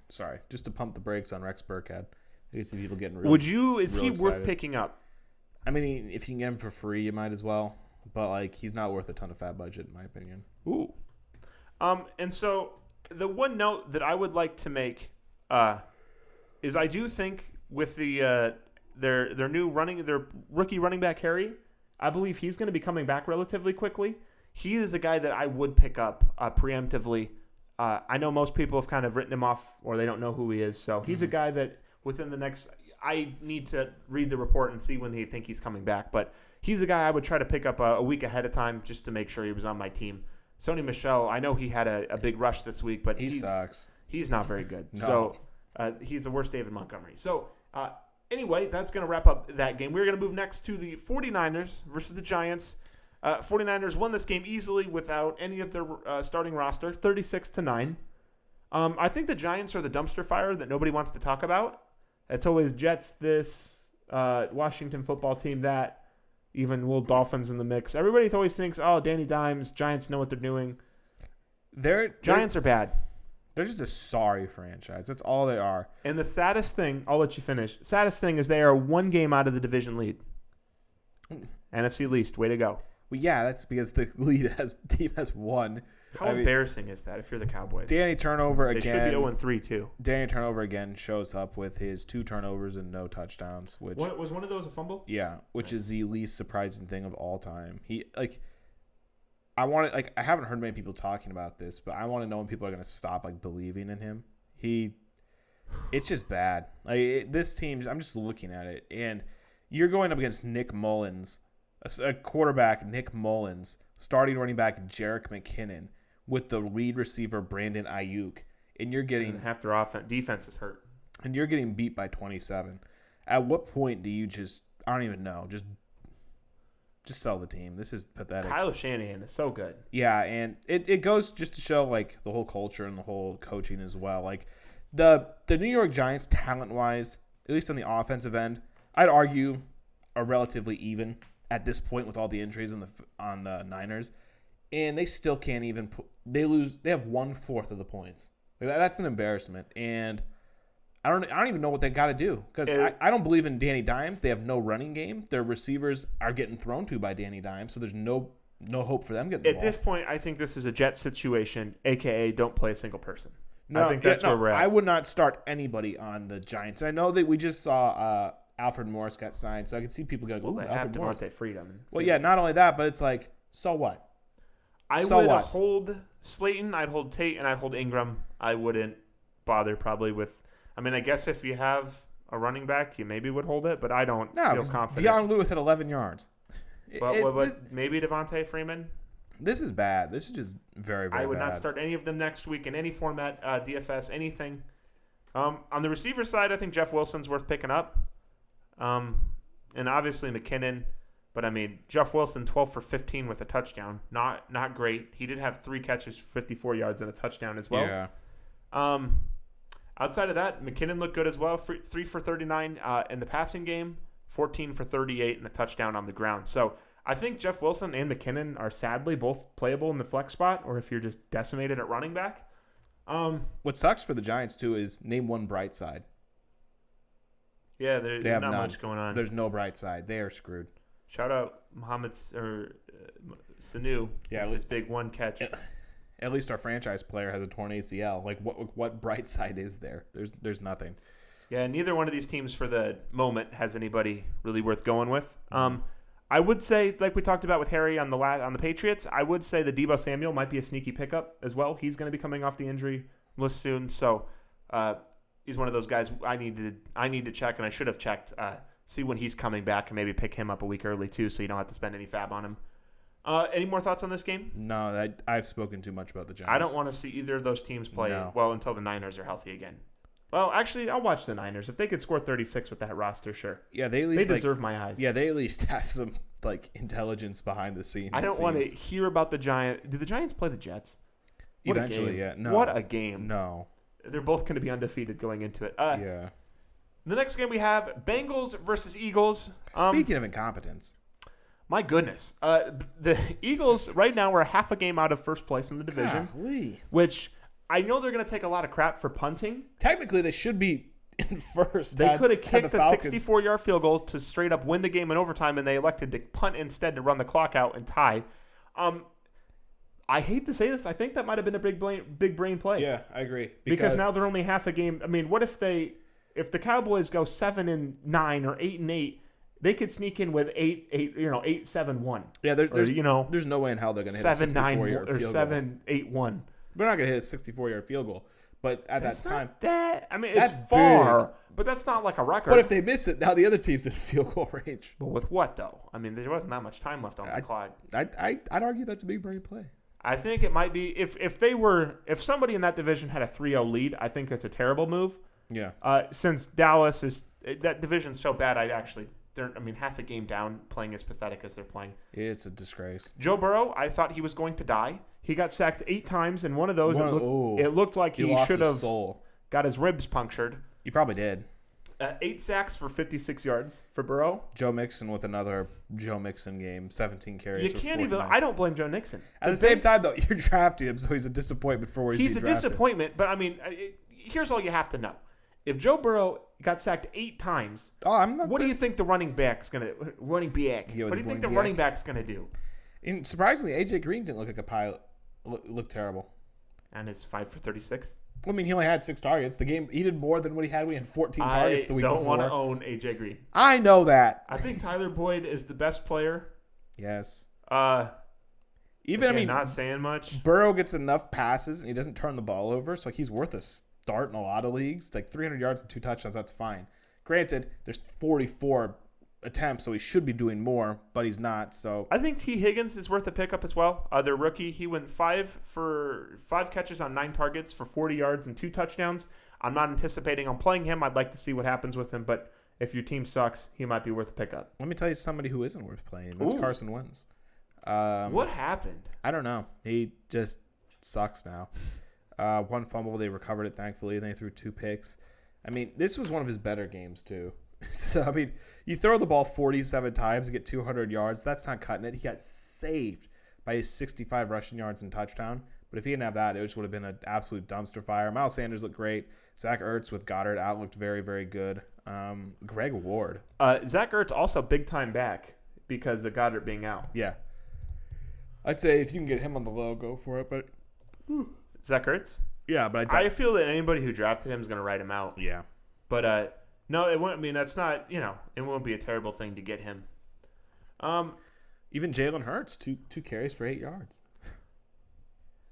Speaker 2: Just to pump the brakes on Rex Burkhead. I can see people getting really.
Speaker 1: Is he worth picking up?
Speaker 2: I mean, if you can get him for free, you might as well. But he's not worth a ton of fat budget, in my opinion.
Speaker 1: Ooh. And so the one note that I would like to make is I do think with the their rookie running back Harry, I believe he's going to be coming back relatively quickly. He is a guy that I would pick up preemptively. I know most people have kind of written him off or they don't know who he is. So he's a guy that within the next – I need to read the report and see when they think he's coming back. But he's a guy I would try to pick up a week ahead of time just to make sure he was on my team. Sony Michel, I know he had a big rush this week, but he
Speaker 2: sucks.
Speaker 1: He's not very good.
Speaker 2: No.
Speaker 1: So he's the worst David Montgomery. So anyway, that's going to wrap up that game. We're going to move next to the 49ers versus the Giants. 49ers won this game easily without any of their starting roster, 36-9. I think the Giants are the dumpster fire that nobody wants to talk about. It's always Jets this, Washington football team that, even little Dolphins in the mix. Everybody always thinks, oh, Danny Dimes, Giants know what they're doing. Giants are bad.
Speaker 2: They're just a sorry franchise. That's all they are.
Speaker 1: And the saddest thing, I'll let you finish. Saddest thing is they are one game out of the division lead. NFC least. Way to go.
Speaker 2: Well, yeah, that's because the team has won.
Speaker 1: How embarrassing is that if you're the Cowboys?
Speaker 2: Danny Turnover again.
Speaker 1: They should be 0-3 too.
Speaker 2: Danny Turnover again shows up with his 2 turnovers and no touchdowns. Which
Speaker 1: was one of those a fumble?
Speaker 2: Yeah, which is the least surprising thing of all time. I haven't heard many people talking about this, but I want to know when people are going to stop believing in him. It's just bad. This team, I'm just looking at it, and you're going up against Nick Mullins, a quarterback Nick Mullins, starting running back Jerick McKinnon, with the lead receiver Brandon Ayuk, and you're getting
Speaker 1: half their defense is hurt,
Speaker 2: and you're getting beat by 27. At what point do you just? I don't even know. Just sell the team. This is pathetic.
Speaker 1: Kyle Shanahan is so good.
Speaker 2: Yeah, and it goes just to show the whole culture and the whole coaching as well. The New York Giants, talent wise, at least on the offensive end, I'd argue are relatively even at this point with all the injuries on the Niners. And they still can't even they have 1/4 of the points. That's an embarrassment. And I don't even know what they got to do because I don't believe in Danny Dimes. They have no running game. Their receivers are getting thrown to by Danny Dimes, so there's no hope for them getting the ball.
Speaker 1: At this point, I think this is a Jet situation, a.k.a. don't play a single person. No, I think that's where we're at.
Speaker 2: I would not start anybody on the Giants. I know that we just saw Alfred Morris got signed, so I can see people go,
Speaker 1: "Ooh, Alfred Morris." Freedom.
Speaker 2: Well, yeah, not only that, but it's so what?
Speaker 1: I would hold Slayton, I'd hold Tate, and I'd hold Ingram. I wouldn't bother probably with – I mean, I guess if you have a running back, you maybe would hold it, but I don't feel confident.
Speaker 2: Deion Lewis had 11 yards.
Speaker 1: But maybe Devontae Freeman?
Speaker 2: This is bad. This is just very, very bad.
Speaker 1: I would not start any of them next week in any format, DFS, anything. On the receiver side, I think Jeff Wilson's worth picking up. And obviously McKinnon. But, I mean, Jeff Wilson, 12 for 15 with a touchdown. Not great. He did have 3 catches for 54 yards and a touchdown as well.
Speaker 2: Yeah.
Speaker 1: Outside of that, McKinnon looked good as well. 3 for 39 in the passing game, 14 for 38 and a touchdown on the ground. So I think Jeff Wilson and McKinnon are sadly both playable in the flex spot, or if you're just decimated at running back.
Speaker 2: What sucks for the Giants, too, is name one bright side.
Speaker 1: Yeah, there's
Speaker 2: They have
Speaker 1: not
Speaker 2: none.
Speaker 1: much going on.
Speaker 2: There's no bright side. They are screwed.
Speaker 1: Shout out Sanu.
Speaker 2: Yeah,
Speaker 1: with his big one catch.
Speaker 2: At least our franchise player has a torn ACL. Like, what bright side is there? There's nothing.
Speaker 1: Yeah, neither one of these teams for the moment has anybody really worth going with. I would say, like we talked about with Harry on the Patriots, I would say the Deebo Samuel might be a sneaky pickup as well. He's going to be coming off the injury list soon, so he's one of those guys I need to check, and I should have checked. See when he's coming back and maybe pick him up a week early too, so you don't have to spend any fab on him. Any more thoughts on this game?
Speaker 2: No, I've spoken too much about the Giants.
Speaker 1: I don't want to see either of those teams play well until the Niners are healthy again. Well, actually, I'll watch the Niners. If they could score 36 with that roster, sure.
Speaker 2: Yeah, they
Speaker 1: deserve my eyes.
Speaker 2: Yeah, they at least have some intelligence behind the scenes.
Speaker 1: I don't want to hear about the Giants. Do the Giants play the Jets?
Speaker 2: Eventually, yeah. No.
Speaker 1: What a game.
Speaker 2: No.
Speaker 1: They're both going to be undefeated going into it.
Speaker 2: Yeah.
Speaker 1: The next game we have Bengals versus Eagles.
Speaker 2: Speaking of incompetence.
Speaker 1: My goodness. The Eagles right now are half a game out of first place in the division.
Speaker 2: Golly.
Speaker 1: Which I know they're going to take a lot of crap for punting.
Speaker 2: Technically, they should be in first.
Speaker 1: They could have kicked a 64-yard field goal to straight up win the game in overtime, and they elected to punt instead to run the clock out and tie. I hate to say this. I think that might have been a big brain play.
Speaker 2: Yeah, I agree.
Speaker 1: Because now they're only half a game. I mean, what if the Cowboys go 7-9 or 8-8? They could sneak in with 8-7-1.
Speaker 2: Yeah, there's no way in hell they're going to hit a 64-yard field goal.
Speaker 1: 7-8-1.
Speaker 2: They're not going to hit a 64-yard field goal. But at that time,
Speaker 1: it's far, but that's not like a record.
Speaker 2: But if they miss it, now the other team's in field goal range.
Speaker 1: But with what though? I mean, there wasn't that much time left on the clock.
Speaker 2: I'd argue that's a big brain play.
Speaker 1: I think it might be if somebody in that division had a 3-0 lead, I think it's a terrible move.
Speaker 2: Yeah.
Speaker 1: Since Dallas that division's so bad, half a game down, playing as pathetic as they're playing.
Speaker 2: It's a disgrace.
Speaker 1: Joe Burrow, I thought he was going to die. He got sacked 8 times, and one of those it looked like he should have got his ribs punctured.
Speaker 2: He probably did.
Speaker 1: 8 sacks for 56 yards for Burrow.
Speaker 2: Joe Mixon with another Joe Mixon game, 17 carries.
Speaker 1: You can't even. I don't blame Joe Mixon.
Speaker 2: At the same time, though, you're drafting him, so he's a disappointment for where he's
Speaker 1: a disappointment. But I mean, here's all you have to know: if Joe Burrow got sacked 8 times, what do you think the running back's gonna do? What do you think the running back's gonna do?
Speaker 2: And surprisingly, AJ Green didn't look like a pilot. Looked terrible.
Speaker 1: And it's 5 for 36.
Speaker 2: I mean, he only had 6 targets. The game, he did more than what he had. We had 14 targets the week before.
Speaker 1: I don't want to own AJ Green.
Speaker 2: I know that.
Speaker 1: I think Tyler Boyd is the best player.
Speaker 2: Yes.
Speaker 1: Not saying much.
Speaker 2: Burrow gets enough passes and he doesn't turn the ball over, so he's worth a start in a lot of leagues. Like 300 yards and 2 touchdowns, that's fine. Granted, there's 44 attempts, so he should be doing more, but he's not. So
Speaker 1: I think T. Higgins is worth a pickup as well. Their rookie, he went 5 catches on 9 targets for 40 yards and 2 touchdowns. I'm not anticipating on playing him. I'd like to see what happens with him, but if your team sucks, he might be worth a pickup.
Speaker 2: Let me tell you somebody who isn't worth playing. That's Carson Wentz.
Speaker 1: What happened?
Speaker 2: I don't know. He just sucks now. 1 fumble, they recovered it thankfully. Then they threw 2 picks. I mean, this was one of his better games too. So, I mean, you throw the ball 47 times and get 200 yards. That's not cutting it. He got saved by his 65 rushing yards and touchdown. But if he didn't have that, it just would have been an absolute dumpster fire. Miles Sanders looked great. Zach Ertz with Goddard out looked very, very good. Greg Ward.
Speaker 1: Zach Ertz also big-time back because of Goddard being out.
Speaker 2: Yeah. I'd say if you can get him on the low, go for it. But
Speaker 1: Zach Ertz?
Speaker 2: Yeah, but
Speaker 1: I feel that anybody who drafted him is going to write him out.
Speaker 2: Yeah.
Speaker 1: But no, it won't. I mean, that's not. It won't be a terrible thing to get him.
Speaker 2: Even Jalen Hurts, two carries for 8 yards.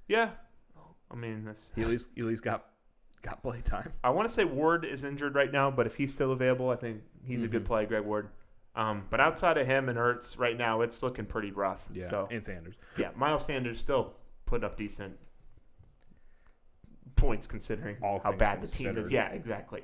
Speaker 1: Yeah, I mean that's.
Speaker 2: He at least got play time.
Speaker 1: I want to say Ward is injured right now, but if he's still available, I think he's a good play, Greg Ward. But outside of him and Ertz right now, it's looking pretty rough.
Speaker 2: Yeah,
Speaker 1: so,
Speaker 2: and Sanders.
Speaker 1: Yeah, Miles Sanders still put up decent points considering
Speaker 2: All
Speaker 1: how
Speaker 2: things
Speaker 1: bad the team
Speaker 2: considered.
Speaker 1: is. Yeah, exactly.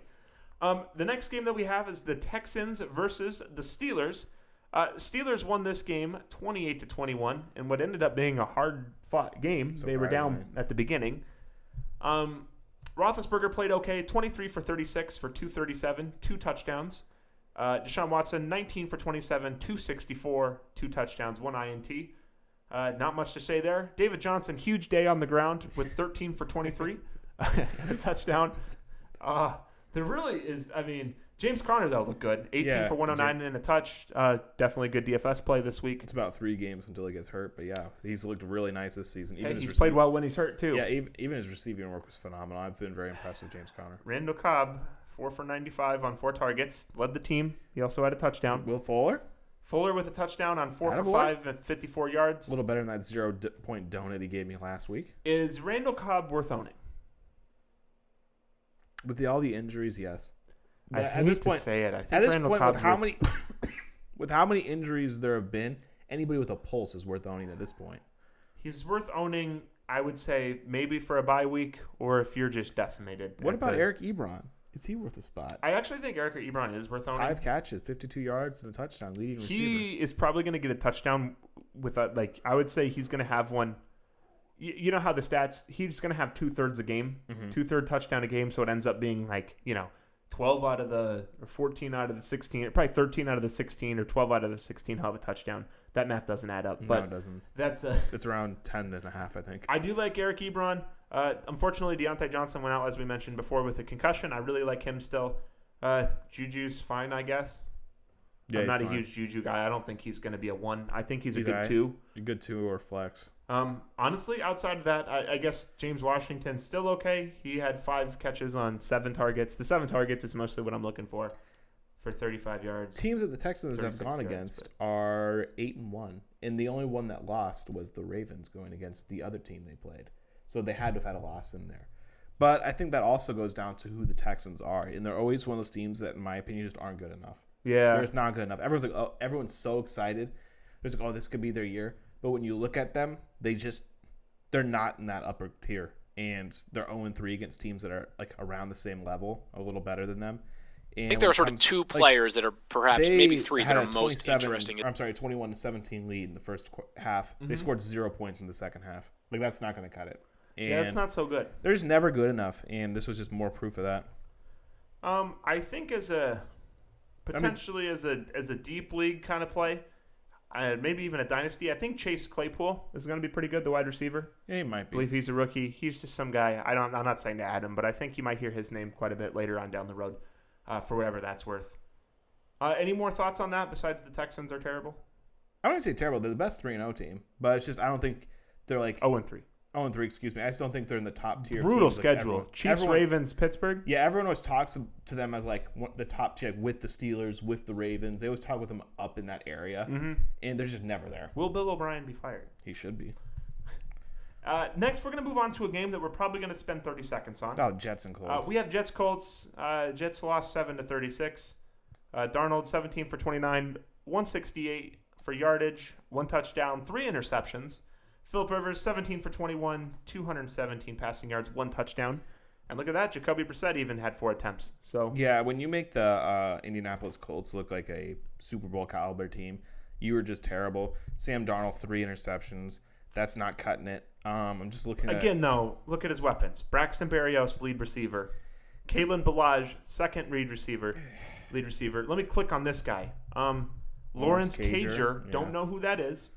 Speaker 1: The next game that we have is the Texans versus the Steelers. Steelers won this game 28-21 in what ended up being a hard-fought game. They were down at the beginning. Roethlisberger played okay, 23 for 36 for 237, 2 touchdowns. Deshaun Watson, 19 for 27, 264, 2 touchdowns, 1 INT. Not much to say there. David Johnson, huge day on the ground with 13 for 23 and a touchdown. There really is, James Conner, though, looked good. 18 for 109 and a touch. Definitely good DFS play this week.
Speaker 2: It's about 3 games until he gets hurt, but yeah, he's looked really nice this season.
Speaker 1: He's played well when he's hurt, too.
Speaker 2: Yeah, even his receiving work was phenomenal. I've been very impressed with James Conner.
Speaker 1: Randall Cobb, 4 for 95 on 4 targets. Led the team. He also had a touchdown.
Speaker 2: Will Fuller?
Speaker 1: Fuller with a touchdown on 4 for 5 at 54 yards.
Speaker 2: A little better than that 0-point donut he gave me last week.
Speaker 1: Is Randall Cobb worth owning?
Speaker 2: With all the injuries, yes.
Speaker 1: I hate to say it. I think Randall Cobb
Speaker 2: with how many injuries there have been, anybody with a pulse is worth owning at this point.
Speaker 1: He's worth owning, I would say, maybe for a bye week or if you're just decimated.
Speaker 2: What about Eric Ebron? Is he worth a spot?
Speaker 1: I actually think Eric Ebron is worth owning.
Speaker 2: 5 catches, 52 yards, and a touchdown, leading receiver.
Speaker 1: He is probably going to get a touchdown with I would say he's going to have one. You know how the stats, he's going to have 2/3 a game, 2/3 touchdown a game, so it ends up being 12 out of the, or 14 out of the 16, probably 13 out of the 16 or 12 out of the 16 have a touchdown. That math doesn't add up. But
Speaker 2: no, it doesn't.
Speaker 1: It's
Speaker 2: around 10.5, I think.
Speaker 1: I do like Eric Ebron. Unfortunately, Deontay Johnson went out, as we mentioned before, with a concussion. I really like him still. Juju's fine, I guess.
Speaker 2: Yeah,
Speaker 1: I'm not a huge Juju guy. I don't think he's going to be a 1. I think he's a good
Speaker 2: right.
Speaker 1: 2.
Speaker 2: A good 2 or flex.
Speaker 1: Honestly, outside of that, I guess James Washington's still okay. He had 5 catches on 7 targets. The 7 targets is mostly what I'm looking for 35 yards.
Speaker 2: Teams that the Texans have gone against are 8-1, and the only one that lost was the Ravens going against the other team they played. So they had to have had a loss in there. But I think that also goes down to who the Texans are, and they're always one of those teams that, in my opinion, just aren't good enough.
Speaker 1: Yeah,
Speaker 2: they're just not good enough. Everyone's like, oh, everyone's so excited. There's like, oh, this could be their year. But when you look at them, they're not in that upper tier, and they're 0-3 against teams that are like around the same level, a little better than them. And
Speaker 3: I think there are sort of 2 players that are perhaps maybe 3 that are most interesting.
Speaker 2: I'm sorry, 21-17 lead in the first half. They scored 0 points in the second half. Like, that's not going to cut it. And
Speaker 1: yeah, it's not so good.
Speaker 2: They're just never good enough, and this was just more proof of that.
Speaker 1: I think as a deep league kind of play, maybe even a dynasty, I think Chase Claypool is going to be pretty good, the wide receiver.
Speaker 2: Yeah, he might be.
Speaker 1: I believe he's a rookie. He's just some guy. I'm not saying to add him, but I think you might hear his name quite a bit later on down the road, for whatever that's worth. Any more thoughts on that besides the Texans are terrible?
Speaker 2: I wouldn't say terrible. They're the best 3-0 team, but it's just I don't think they're like
Speaker 1: 0-3.
Speaker 2: 0-3, excuse me. I just don't think they're in the top tier.
Speaker 1: Brutal
Speaker 2: teams.
Speaker 1: schedule.
Speaker 2: Like
Speaker 1: Chiefs, Ravens, Pittsburgh.
Speaker 2: Yeah, everyone always talks to them as like the top tier, like with the Steelers, with the Ravens. They always talk with them up in that area, and they're just never there.
Speaker 1: Will Bill O'Brien be fired?
Speaker 2: He should be.
Speaker 1: Next, we're going to move on to a game that we're probably going to spend 30 seconds on.
Speaker 2: Oh, Jets and Colts.
Speaker 1: We have Jets-Colts. Jets lost 7-36. Darnold, 17 for 29, 168 for yardage, 1 touchdown, 3 interceptions. Phillip Rivers, 17 for 21, 217 passing yards, 1 touchdown. And look at that, Jacoby Brissett even had 4 attempts. So
Speaker 2: yeah, when you make the Indianapolis Colts look like a Super Bowl caliber team, you were just terrible. Sam Darnold, 3 interceptions. That's not cutting it. I'm just looking at...
Speaker 1: Again, though, look at his weapons. Braxton Berrios, lead receiver. Kalen Ballage, second lead receiver. Let me click on this guy. Lawrence Cager.
Speaker 2: Yeah.
Speaker 1: Don't know who that is.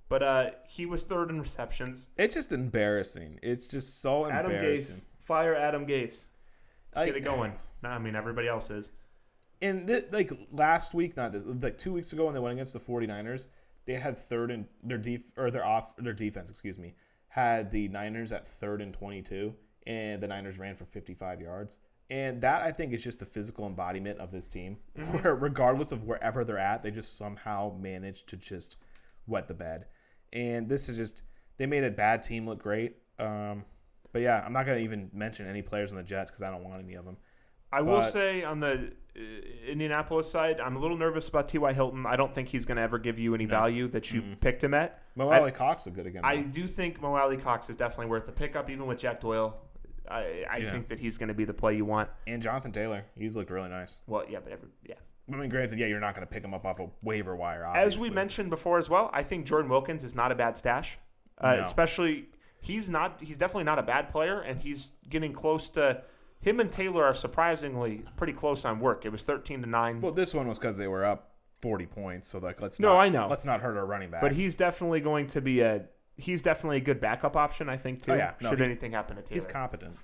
Speaker 1: But he was 3rd in receptions.
Speaker 2: It's just embarrassing. It's just so embarrassing.
Speaker 1: Adam Gase. Fire Adam Gase. Let's get it going. No, everybody else is.
Speaker 2: And last week, not this, like 2 weeks ago when they went against the 49ers, they had their defense, had the Niners at 3rd and 22, and the Niners ran for 55 yards. And that, I think, is just the physical embodiment of this team. Where regardless of wherever they're at, they just somehow manage to just wet the bed. And this is just, they made a bad team look great. But yeah, I'm not going to even mention any players on the Jets because I don't want any of them.
Speaker 1: I will say on the Indianapolis side, I'm a little nervous about T.Y. Hilton. I don't think he's going to ever give you any value that you picked him at.
Speaker 2: Mo Alley Cox is good again.
Speaker 1: I do think Mo Alley Cox is definitely worth the pickup, even with Jack Doyle. I think that he's going to be the play you want.
Speaker 2: And Jonathan Taylor, he's looked really nice.
Speaker 1: Well, yeah, but
Speaker 2: I mean, granted, you're not going to pick him up off a waiver wire, obviously.
Speaker 1: As we mentioned before as well, I think Jordan Wilkins is not a bad stash.
Speaker 2: No.
Speaker 1: Especially, he's definitely not a bad player, and he's getting close to – him and Taylor are surprisingly pretty close on work. It was 13-9.
Speaker 2: Well, this one was because they were up 40 points, so let's
Speaker 1: I know.
Speaker 2: Let's not hurt our running back.
Speaker 1: But he's definitely going to be he's definitely a good backup option, I think, too.
Speaker 2: Oh, yeah. No,
Speaker 1: anything happen to Taylor.
Speaker 2: He's competent.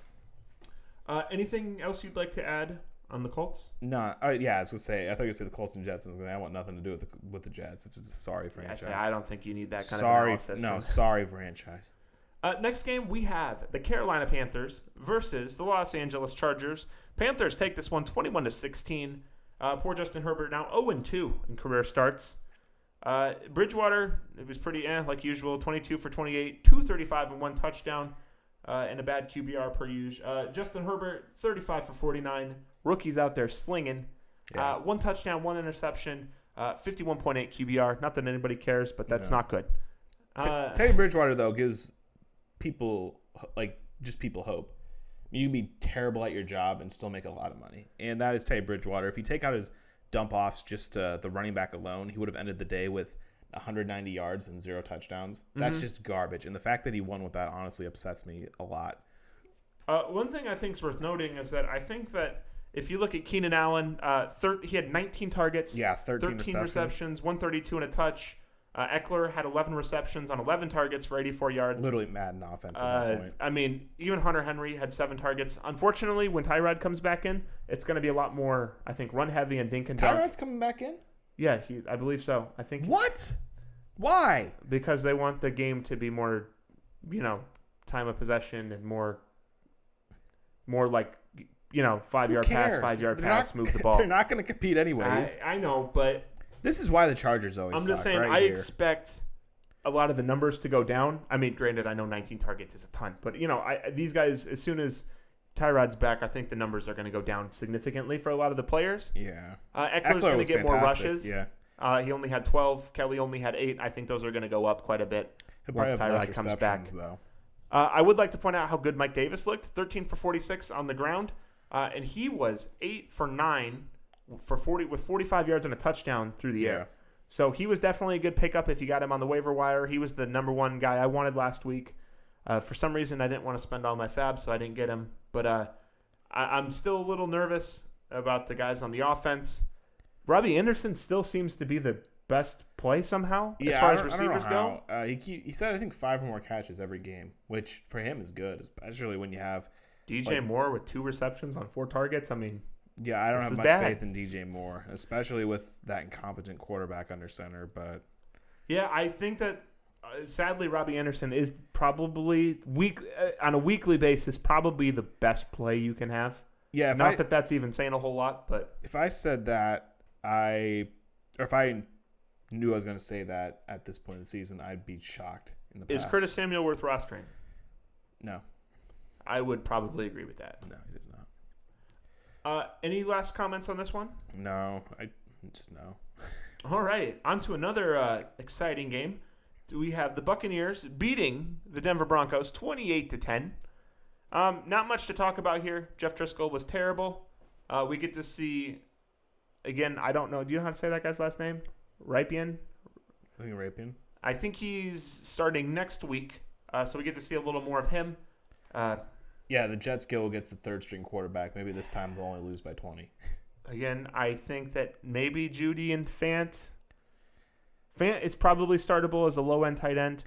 Speaker 1: Anything else you'd like to add on the Colts?
Speaker 2: No, yeah, I was gonna say. I thought you were gonna say the Colts and Jets. I want nothing to do with the Jets. It's just a sorry franchise.
Speaker 1: I don't think you need that kind of analysis.
Speaker 2: Sorry franchise.
Speaker 1: Next game, we have the Carolina Panthers versus the Los Angeles Chargers. Panthers take this one 21-16. Poor Justin Herbert now 0-2 in career starts. Bridgewater, it was pretty like usual, 22 for 28, 235 and 1 touchdown, and a bad QBR per usual. Justin Herbert, 35 for 49. Rookies out there slinging.
Speaker 2: Yeah.
Speaker 1: 1 touchdown, 1 interception, 51.8 QBR. Not that anybody cares, but that's not good.
Speaker 2: Teddy Bridgewater, though, gives people hope. You can be terrible at your job and still make a lot of money. And that is Teddy Bridgewater. If you take out his dump-offs, just the running back alone, he would have ended the day with 190 yards and 0 touchdowns. That's just garbage. And the fact that he won with that honestly upsets me a lot.
Speaker 1: One thing I think is worth noting is that I think that if you look at Keenan Allen, he had 19 targets.
Speaker 2: Yeah, 13
Speaker 1: receptions, 132 and a touch. Eckler had 11 receptions on 11 targets for 84 yards.
Speaker 2: Literally Madden offense at that point.
Speaker 1: I mean, even Hunter Henry had 7 targets. Unfortunately, when Tyrod comes back in, it's going to be a lot more, I think, run heavy and dink and dunk.
Speaker 2: Tyrod's coming back in?
Speaker 1: Yeah, I believe so. I think.
Speaker 2: What? Why?
Speaker 1: Because they want the game to be more, time of possession and more like, 5-yard pass, 5-yard pass, move the ball.
Speaker 2: They're not going to compete anyways.
Speaker 1: I know, but
Speaker 2: this is why the Chargers always
Speaker 1: I'm just saying, I expect a lot of the numbers to go down. I mean, granted, I know 19 targets is a ton, but these guys, as soon as Tyrod's back, I think the numbers are going to go down significantly for a lot of the players.
Speaker 2: Yeah.
Speaker 1: Eckler's going to get more rushes.
Speaker 2: Yeah.
Speaker 1: He only had 12. Kelly only had 8. I think those are going to go up quite a bit once Tyrod comes back.
Speaker 2: Though.
Speaker 1: I would like to point out how good Mike Davis looked. 13 for 46 on the ground, and he was 8 for 9 with 45 yards and a touchdown through the air. So he was definitely a good pickup if you got him on the waiver wire. He was the number one guy I wanted last week. For some reason, I didn't want to spend all my fab, so I didn't get him. But I'm still a little nervous about the guys on the offense. Robbie Anderson still seems to be the best play somehow as far as receivers go.
Speaker 2: He said, I think 5 or more catches every game, which for him is good, especially when you have
Speaker 1: DJ Moore with 2 receptions on 4 targets. I mean,
Speaker 2: yeah, I don't have much faith in DJ Moore, especially with that incompetent quarterback under center. But
Speaker 1: yeah, I think that sadly Robbie Anderson is probably on a weekly basis probably the best play you can have. Yeah, that that's even saying a whole lot, but
Speaker 2: if I said that, if I knew I was going to say that at this point in the season, I'd be shocked. In the past.
Speaker 1: Is Curtis Samuel worth rostering?
Speaker 2: No.
Speaker 1: I would probably agree with that.
Speaker 2: No, he does not.
Speaker 1: Any last comments on this one?
Speaker 2: No, I just no.
Speaker 1: All right, on to another exciting game. We have the Buccaneers beating the Denver Broncos 28-10. Not much to talk about here. Jeff Driscoll was terrible. We get to see, again, I don't know. Do you know how to say that guy's last name? Ripien?
Speaker 2: I think Ripien.
Speaker 1: I think he's starting next week, so we get to see a little more of him.
Speaker 2: Yeah, the Jets go gets the third-string quarterback. Maybe this time they'll only lose by 20.
Speaker 1: Again, I think that maybe Judy and Fant is probably startable as a low-end tight end.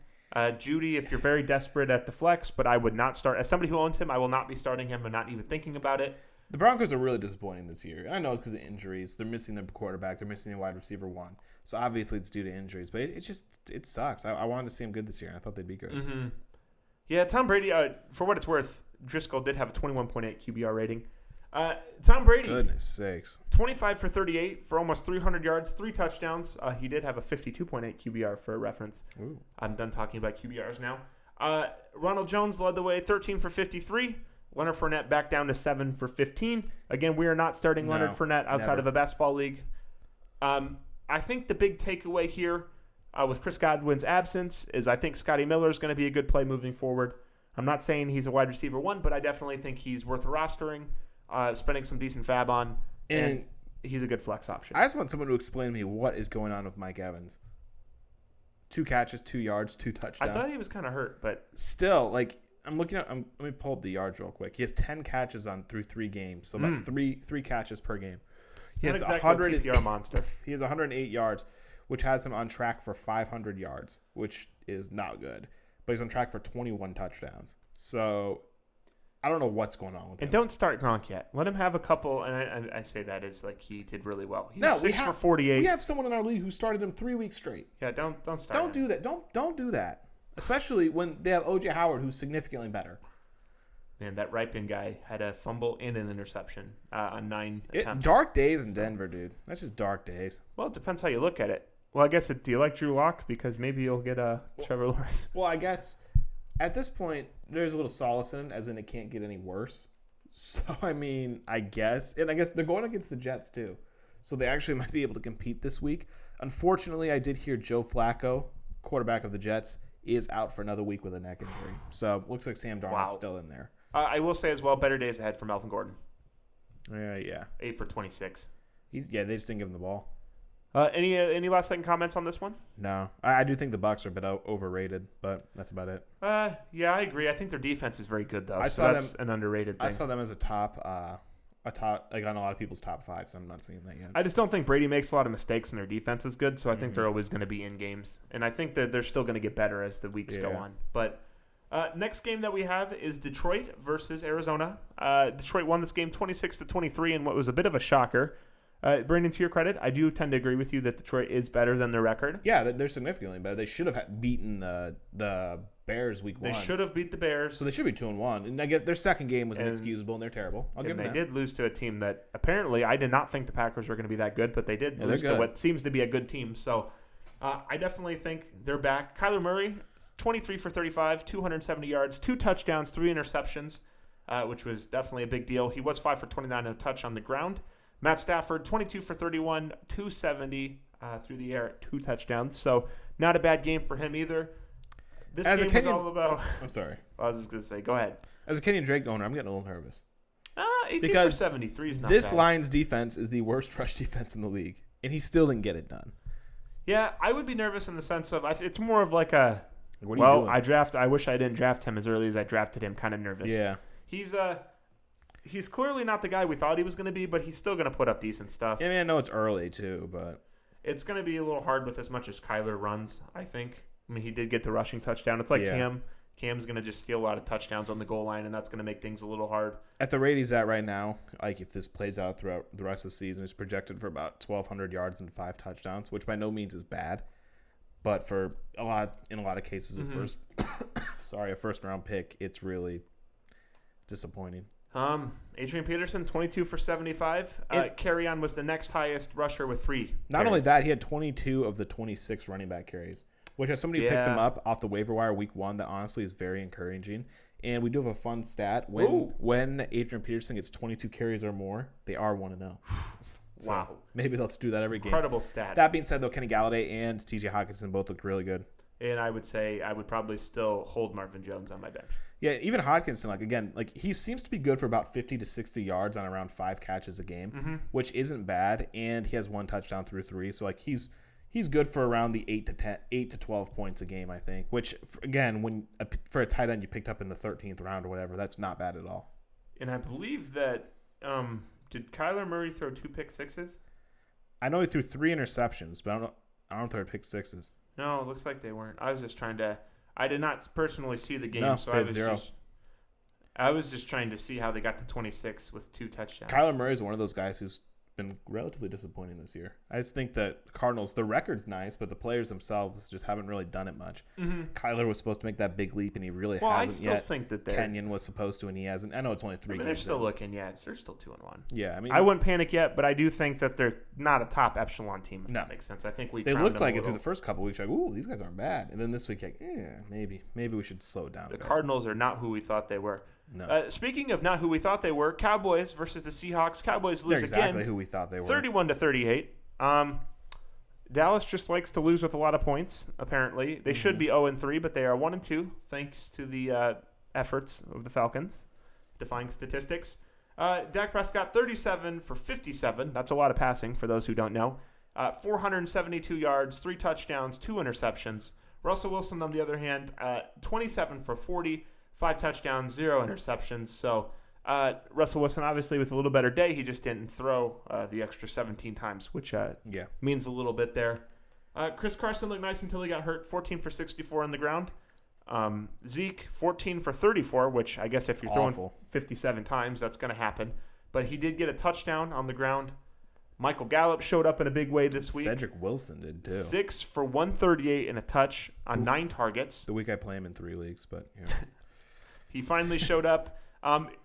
Speaker 1: Judy, if you're very desperate at the flex, but I would not start. As somebody who owns him, I will not be starting him and not even thinking about it.
Speaker 2: The Broncos are really disappointing this year. I know it's because of injuries. They're missing their quarterback. They're missing their wide receiver 1. So obviously it's due to injuries. But it sucks. I wanted to see them good this year, and I thought they'd be good.
Speaker 1: Mm-hmm. Yeah, Tom Brady, for what it's worth, Driscoll did have a 21.8 QBR rating. Tom Brady.
Speaker 2: Goodness sakes.
Speaker 1: 25 for 38 for almost 300 yards, 3 touchdowns. He did have a 52.8 QBR for reference.
Speaker 2: Ooh.
Speaker 1: I'm done talking about QBRs now. Ronald Jones led the way, 13 for 53. Leonard Fournette back down to 7 for 15. Again, we are not starting Leonard Fournette outside of a basketball league. I think the big takeaway here with Chris Godwin's absence is I think Scotty Miller is going to be a good play moving forward. I'm not saying he's a wide receiver 1, but I definitely think he's worth rostering, spending some decent fab on, and he's a good flex option.
Speaker 2: I just want someone to explain to me what is going on with Mike Evans. 2 catches, 2 yards, 2 touchdowns.
Speaker 1: I thought he was kind of hurt, but
Speaker 2: still, like, I'm looking at. Let me pull up the yards real quick. He has 10 catches through 3 games, so about three catches per game. He has
Speaker 1: exactly
Speaker 2: 100
Speaker 1: PPR monster.
Speaker 2: He has 108 yards, which has him on track for 500 yards, which is not good. But he's on track for 21 touchdowns. So I don't know what's going on with him.
Speaker 1: And don't start Gronk yet. Let him have a couple. And I say that as like he did really well. He's
Speaker 2: no,
Speaker 1: 6 for 48.
Speaker 2: We have someone in our league who started him 3 weeks straight.
Speaker 1: Yeah, don't start.
Speaker 2: Don't do that. Don't do that. Especially when they have O.J. Howard, who's significantly better.
Speaker 1: Man, that Ripon guy had a fumble and an interception on 9 attempts.
Speaker 2: Dark days in Denver, dude. That's just dark days.
Speaker 1: Well, it depends how you look at it. Well, I guess do you like Drew Lock? Because maybe you'll get Trevor Lawrence.
Speaker 2: Well, I guess at this point, there's a little solace in it, as in it can't get any worse. So, I mean, I guess. And I guess they're going against the Jets, too. So they actually might be able to compete this week. Unfortunately, I did hear Joe Flacco, quarterback of the Jets, is out for another week with a neck injury. So, looks like Sam Darnold's still in there.
Speaker 1: I will say as well, better days ahead for Melvin Gordon.
Speaker 2: Yeah.
Speaker 1: 8 for 26.
Speaker 2: They just didn't give him the ball.
Speaker 1: Any last second comments on this one?
Speaker 2: No. I do think the Bucs are a bit overrated, but that's about it.
Speaker 1: Yeah, I agree. I think their defense is very good, though. That's an underrated thing.
Speaker 2: I saw them as a top, like on a lot of people's top 5, so I'm not seeing that yet.
Speaker 1: I just don't think Brady makes a lot of mistakes, and their defense is good, so I think they're always going to be in games. And I think that they're still going to get better as the weeks go on. But next game that we have is Detroit versus Arizona. Detroit won this game 26-23 in what was a bit of a shocker. Brandon, to your credit, I do tend to agree with you that Detroit is better than their record.
Speaker 2: Yeah, they're significantly better. They should have beaten the Bears week 1.
Speaker 1: They should have beat the Bears.
Speaker 2: So they should be 2-1. And I guess their second game was inexcusable, and they're terrible. I'll give them that.
Speaker 1: They did lose to a team that apparently I did not think the Packers were going to be that good, but they did lose to what seems to be a good team. So I definitely think they're back. Kyler Murray, 23 for 35, 270 yards, 2 touchdowns, 3 interceptions, which was definitely a big deal. He was 5 for 29 and a touch on the ground. Matt Stafford, 22 for 31, 270 through the air, 2 touchdowns. So not a bad game for him either. This game was all about...
Speaker 2: I'm sorry.
Speaker 1: I was just going to say, go ahead.
Speaker 2: As a Kenyon Drake owner, I'm getting a little nervous.
Speaker 1: 18 for 73 is not
Speaker 2: this
Speaker 1: bad.
Speaker 2: Lions defense is the worst rush defense in the league, and he still didn't get it done.
Speaker 1: Yeah, I would be nervous in the sense of it's more of like a...
Speaker 2: What are you doing?
Speaker 1: I wish I didn't draft him as early as I drafted him. Kind of nervous.
Speaker 2: Yeah.
Speaker 1: He's clearly not the guy we thought he was going to be, but he's still going to put up decent stuff.
Speaker 2: I mean, I know it's early too, but
Speaker 1: it's going to be a little hard with as much as Kyler runs, I think. I mean, he did get the rushing touchdown. It's like Cam. Cam's going to just steal a lot of touchdowns on the goal line, and that's going to make things a little hard.
Speaker 2: At the rate he's at right now, like if this plays out throughout the rest of the season, he's projected for about 1,200 yards and 5 touchdowns, which by no means is bad. But for in a lot of cases, a first round pick, it's really disappointing.
Speaker 1: Adrian Peterson, 22 for 75. Carry-on was the next highest rusher with 3.
Speaker 2: Not only that, he had 22 of the 26 running back carries, which as somebody picked him up off the waiver wire week 1, that honestly is very encouraging. And we do have a fun stat. When Adrian Peterson gets 22 carries or more, they are 1-0. So
Speaker 1: wow.
Speaker 2: Maybe they'll do that every game.
Speaker 1: Incredible stat.
Speaker 2: That being said, though, Kenny Galladay and T.J. Hockenson both look really good.
Speaker 1: And I would say I would probably still hold Marvin Jones on my bench.
Speaker 2: Yeah, even Hodgkinson, he seems to be good for about 50 to 60 yards on around 5 catches a game, which isn't bad, and he has 1 touchdown through 3. So he's good for around the 8 to 12 points a game, I think. Which again, for a tight end you picked up in the 13th round or whatever, that's not bad at all.
Speaker 1: And I believe that did Kyler Murray throw 2 pick sixes?
Speaker 2: I know he threw 3 interceptions, but I don't know if they were pick sixes.
Speaker 1: No, it looks like they weren't. I was just trying to. I did not personally see the game, so I was just trying to see how they got to 26 with 2 touchdowns.
Speaker 2: Kyler Murray is one of those guys who's been relatively disappointing this year. I just think that Cardinals, the record's nice, but the players themselves just haven't really done it much. Kyler was supposed to make that big leap, and he really hasn't yet. I still
Speaker 1: think that
Speaker 2: Kenyon was supposed to, and he hasn't. I know it's only 3 games.
Speaker 1: They're still looking, they're still 2-1.
Speaker 2: Yeah, I mean,
Speaker 1: I wouldn't panic yet, but I do think that they're not a top echelon team. If that makes sense. I think
Speaker 2: they looked like it through the first couple weeks. Like, ooh, these guys aren't bad, and then this week, maybe we should slow it down.
Speaker 1: The Cardinals are not who we thought they were.
Speaker 2: No.
Speaker 1: Speaking of not who we thought they were, Cowboys versus the Seahawks. Cowboys lose again.
Speaker 2: They're exactly who we thought they were.
Speaker 1: 31-38. Dallas just likes to lose with a lot of points, apparently. They should be 0-3, but they are 1-2 thanks to the efforts of the Falcons, defying statistics. Dak Prescott, 37 for 57. That's a lot of passing for those who don't know. 472 yards, 3 touchdowns, 2 interceptions. Russell Wilson, on the other hand, 27 for 40, 5 touchdowns, 0 interceptions. So Russell Wilson, obviously, with a little better day, he just didn't throw the extra 17 times, which means a little bit there. Chris Carson looked nice until he got hurt, 14 for 64 on the ground. Zeke, 14 for 34, which I guess if you're throwing 57 times, that's going to happen. But he did get a touchdown on the ground. Michael Gallup showed up in a big way this week.
Speaker 2: Cedric Wilson did too.
Speaker 1: 6 for 138 and a touch on 9 targets.
Speaker 2: The week I play him in 3 leagues, but
Speaker 1: He finally showed up.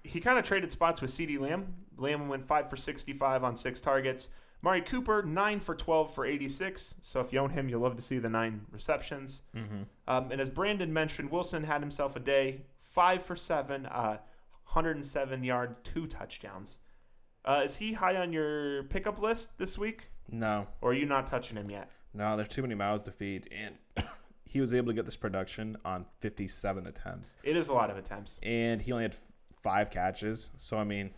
Speaker 1: He kind of traded spots with CeeDee Lamb. Lamb went 5 for 65 on 6 targets. Mari Cooper, 9 for 12 for 86. So if you own him, you'll love to see the 9 receptions. Mm-hmm. And as Brandon mentioned, Wilson had himself a day, 5 for 7, 107 yards, 2 touchdowns. Is he high on your pickup list this week?
Speaker 2: No.
Speaker 1: Or are you not touching him yet?
Speaker 2: No, there's too many mouths to feed. And he was able to get this production on 57 attempts.
Speaker 1: It is a lot of attempts.
Speaker 2: And he only had 5 catches. So, I mean,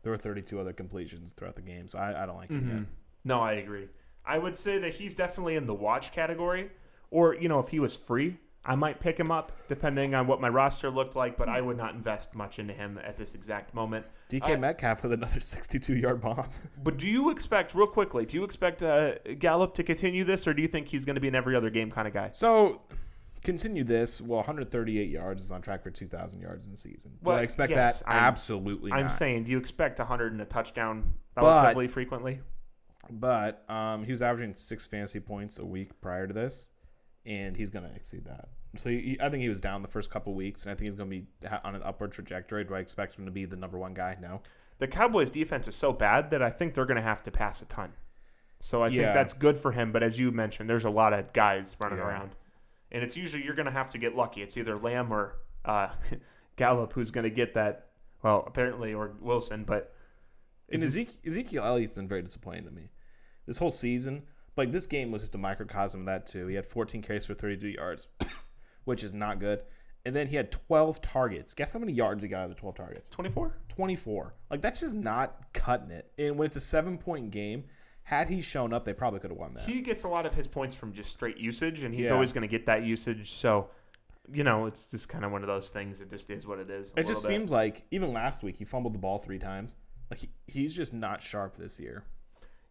Speaker 2: there were 32 other completions throughout the game. So, I don't like him yet.
Speaker 1: No, I agree. I would say that he's definitely in the watch category. Or, if he was free, I might pick him up depending on what my roster looked like, but I would not invest much into him at this exact moment.
Speaker 2: DK Metcalf with another 62-yard bomb.
Speaker 1: But do you expect Gallup to continue this, or do you think he's going to be an every other game kind of guy?
Speaker 2: So, continue this. Well, 138 yards is on track for 2,000 yards in the season. Do I expect that? Absolutely not.
Speaker 1: I'm saying, do you expect 100 and a touchdown relatively frequently?
Speaker 2: But he was averaging 6 fantasy points a week prior to this, and he's going to exceed that. So I think he was down the first couple weeks, and I think he's going to be on an upward trajectory. Do I expect him to be the number 1 guy? No.
Speaker 1: The Cowboys' defense is so bad that I think they're going to have to pass a ton. So I think that's good for him. But as you mentioned, there's a lot of guys running around. And it's usually you're going to have to get lucky. It's either Lamb or Gallup who's going to get that, well, apparently, or Wilson. But
Speaker 2: Ezekiel Elliott's been very disappointing to me this whole season. Like, this game was just a microcosm of that, too. He had 14 carries for 32 yards, which is not good. And then he had 12 targets. Guess how many yards he got out of the 12 targets?
Speaker 1: 24?
Speaker 2: 24. Like, that's just not cutting it. And when it's a 7-point game, had he shown up, they probably could have won that.
Speaker 1: He gets a lot of his points from just straight usage, and he's always going to get that usage. So, it's just kind of one of those things. It just is what it is.
Speaker 2: It just seems like, even last week, he fumbled the ball 3 times. Like, he's just not sharp this year.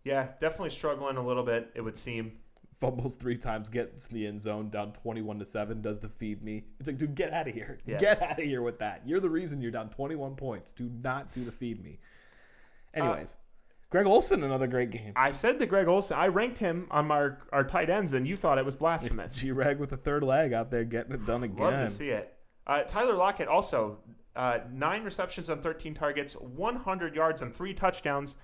Speaker 1: Yeah, definitely struggling a little bit, it would seem.
Speaker 2: Fumbles 3 times, gets to the end zone, down 21-7, does the feed me. It's like, dude, get out of here.
Speaker 1: Yes.
Speaker 2: Get out of here with that. You're the reason you're down 21 points. Do not do the feed me. Anyways, Greg Olsen, another great game.
Speaker 1: I said that Greg Olsen, I ranked him on our tight ends, and you thought it was blasphemous.
Speaker 2: G-Reg with the 3rd leg out there getting it done again.
Speaker 1: Love to see it. Tyler Lockett also, 9 receptions on 13 targets, 100 yards and 3 touchdowns.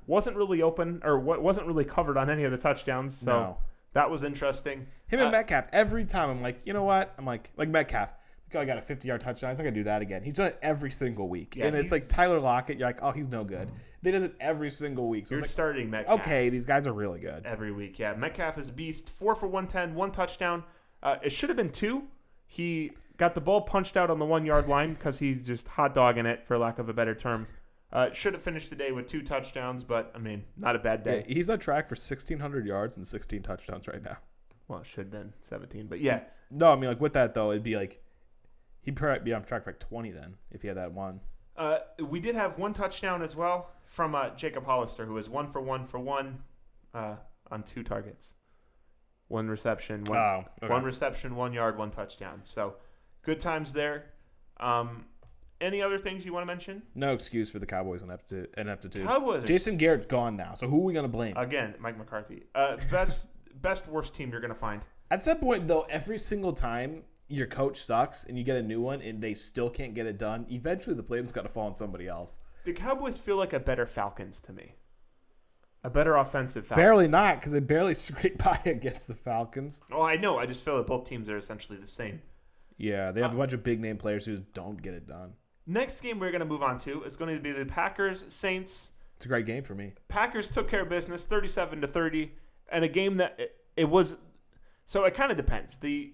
Speaker 1: Wasn't really open or wasn't really covered on any of the touchdowns, so that was interesting.
Speaker 2: Him and Metcalf, every time I'm like, you know what? I'm like Metcalf, I got a 50-yard touchdown. He's not going to do that again. He's done it every single week. Yeah, and it's like Tyler Lockett, you're like, oh, he's no good. They does it every single week. So
Speaker 1: you're starting Metcalf.
Speaker 2: Okay, these guys are really good.
Speaker 1: Every week, yeah. Metcalf is a beast. 4 for 110, 1 touchdown. It should have been 2. He got the ball punched out on the 1-yard line because he's just hot dogging it, for lack of a better term. Should have finished the day with 2 touchdowns, but, I mean, not a bad day.
Speaker 2: Yeah, he's on track for 1,600 yards and 16 touchdowns right now.
Speaker 1: Well, it should have been 17, but yeah.
Speaker 2: No, I mean, like, with that, though, it'd be like, he'd probably be on track for like 20 then, if he had that one.
Speaker 1: We did have 1 touchdown as well from Jacob Hollister, who was 1 for 1 for 1 on 2 targets. 1 reception, 1 reception, 1 yard, 1 touchdown. So, good times there. Any other things you want to mention?
Speaker 2: No excuse for the Cowboys' ineptitude.
Speaker 1: Cowboys.
Speaker 2: Jason Garrett's gone now, so who are we going to blame?
Speaker 1: Again, Mike McCarthy. Best worst team you're going to find.
Speaker 2: At that point, though, every single time your coach sucks and you get a new one and they still can't get it done, eventually the blame's got to fall on somebody else.
Speaker 1: The Cowboys feel like a better Falcons to me. A better offensive Falcons.
Speaker 2: Barely not, because they barely scraped by against the Falcons.
Speaker 1: Oh, I know. I just feel that both teams are essentially the same.
Speaker 2: Yeah, they have a bunch of big-name players who just don't get it done.
Speaker 1: Next game we're going to move on to is going to be the Packers-Saints.
Speaker 2: It's a great game for me.
Speaker 1: Packers took care of business, 37-30, and a game that it was – so it kind of depends. The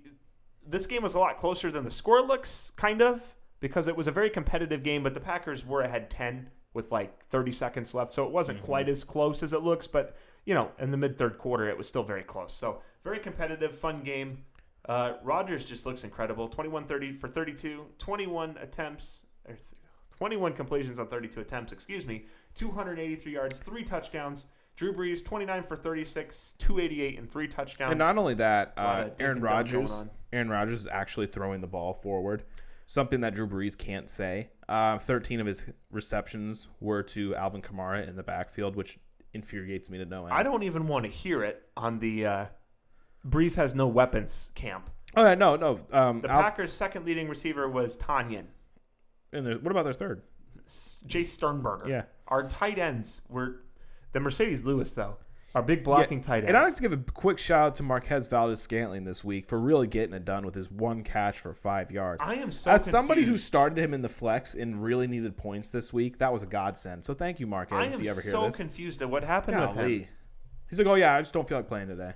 Speaker 1: this game was a lot closer than the score looks, kind of, because it was a very competitive game, but the Packers were ahead 10 with like 30 seconds left, so it wasn't quite as close as it looks, but, in the mid-third quarter, it was still very close. So, very competitive, fun game. Rodgers just looks incredible. 21-30 for 32, 21 completions on 32 attempts, 283 yards, 3 touchdowns. Drew Brees, 29 for 36, 288, and 3 touchdowns.
Speaker 2: And not only that, Aaron Rodgers is actually throwing the ball forward, something that Drew Brees can't say. 13 of his receptions were to Alvin Kamara in the backfield, which infuriates me to no end.
Speaker 1: I don't even want to hear it on the Brees has no weapons camp.
Speaker 2: Oh, yeah, no.
Speaker 1: The Packers' second leading receiver was Tanyan.
Speaker 2: And what about their third?
Speaker 1: Jace Sternberger.
Speaker 2: Yeah.
Speaker 1: Our tight ends were the Mercedes Lewis, though. Our big blocking tight end.
Speaker 2: And I'd like to give a quick shout out to Marquez Valdez-Scantling this week for really getting it done with his 1 catch for 5 yards.
Speaker 1: I am so
Speaker 2: As
Speaker 1: confused.
Speaker 2: somebody who started him in the flex and really needed points this week, that was a godsend. So thank you, Marquez, if you ever hear this.
Speaker 1: I am so confused at what happened with him.
Speaker 2: He's like, oh, yeah, I just don't feel like playing today.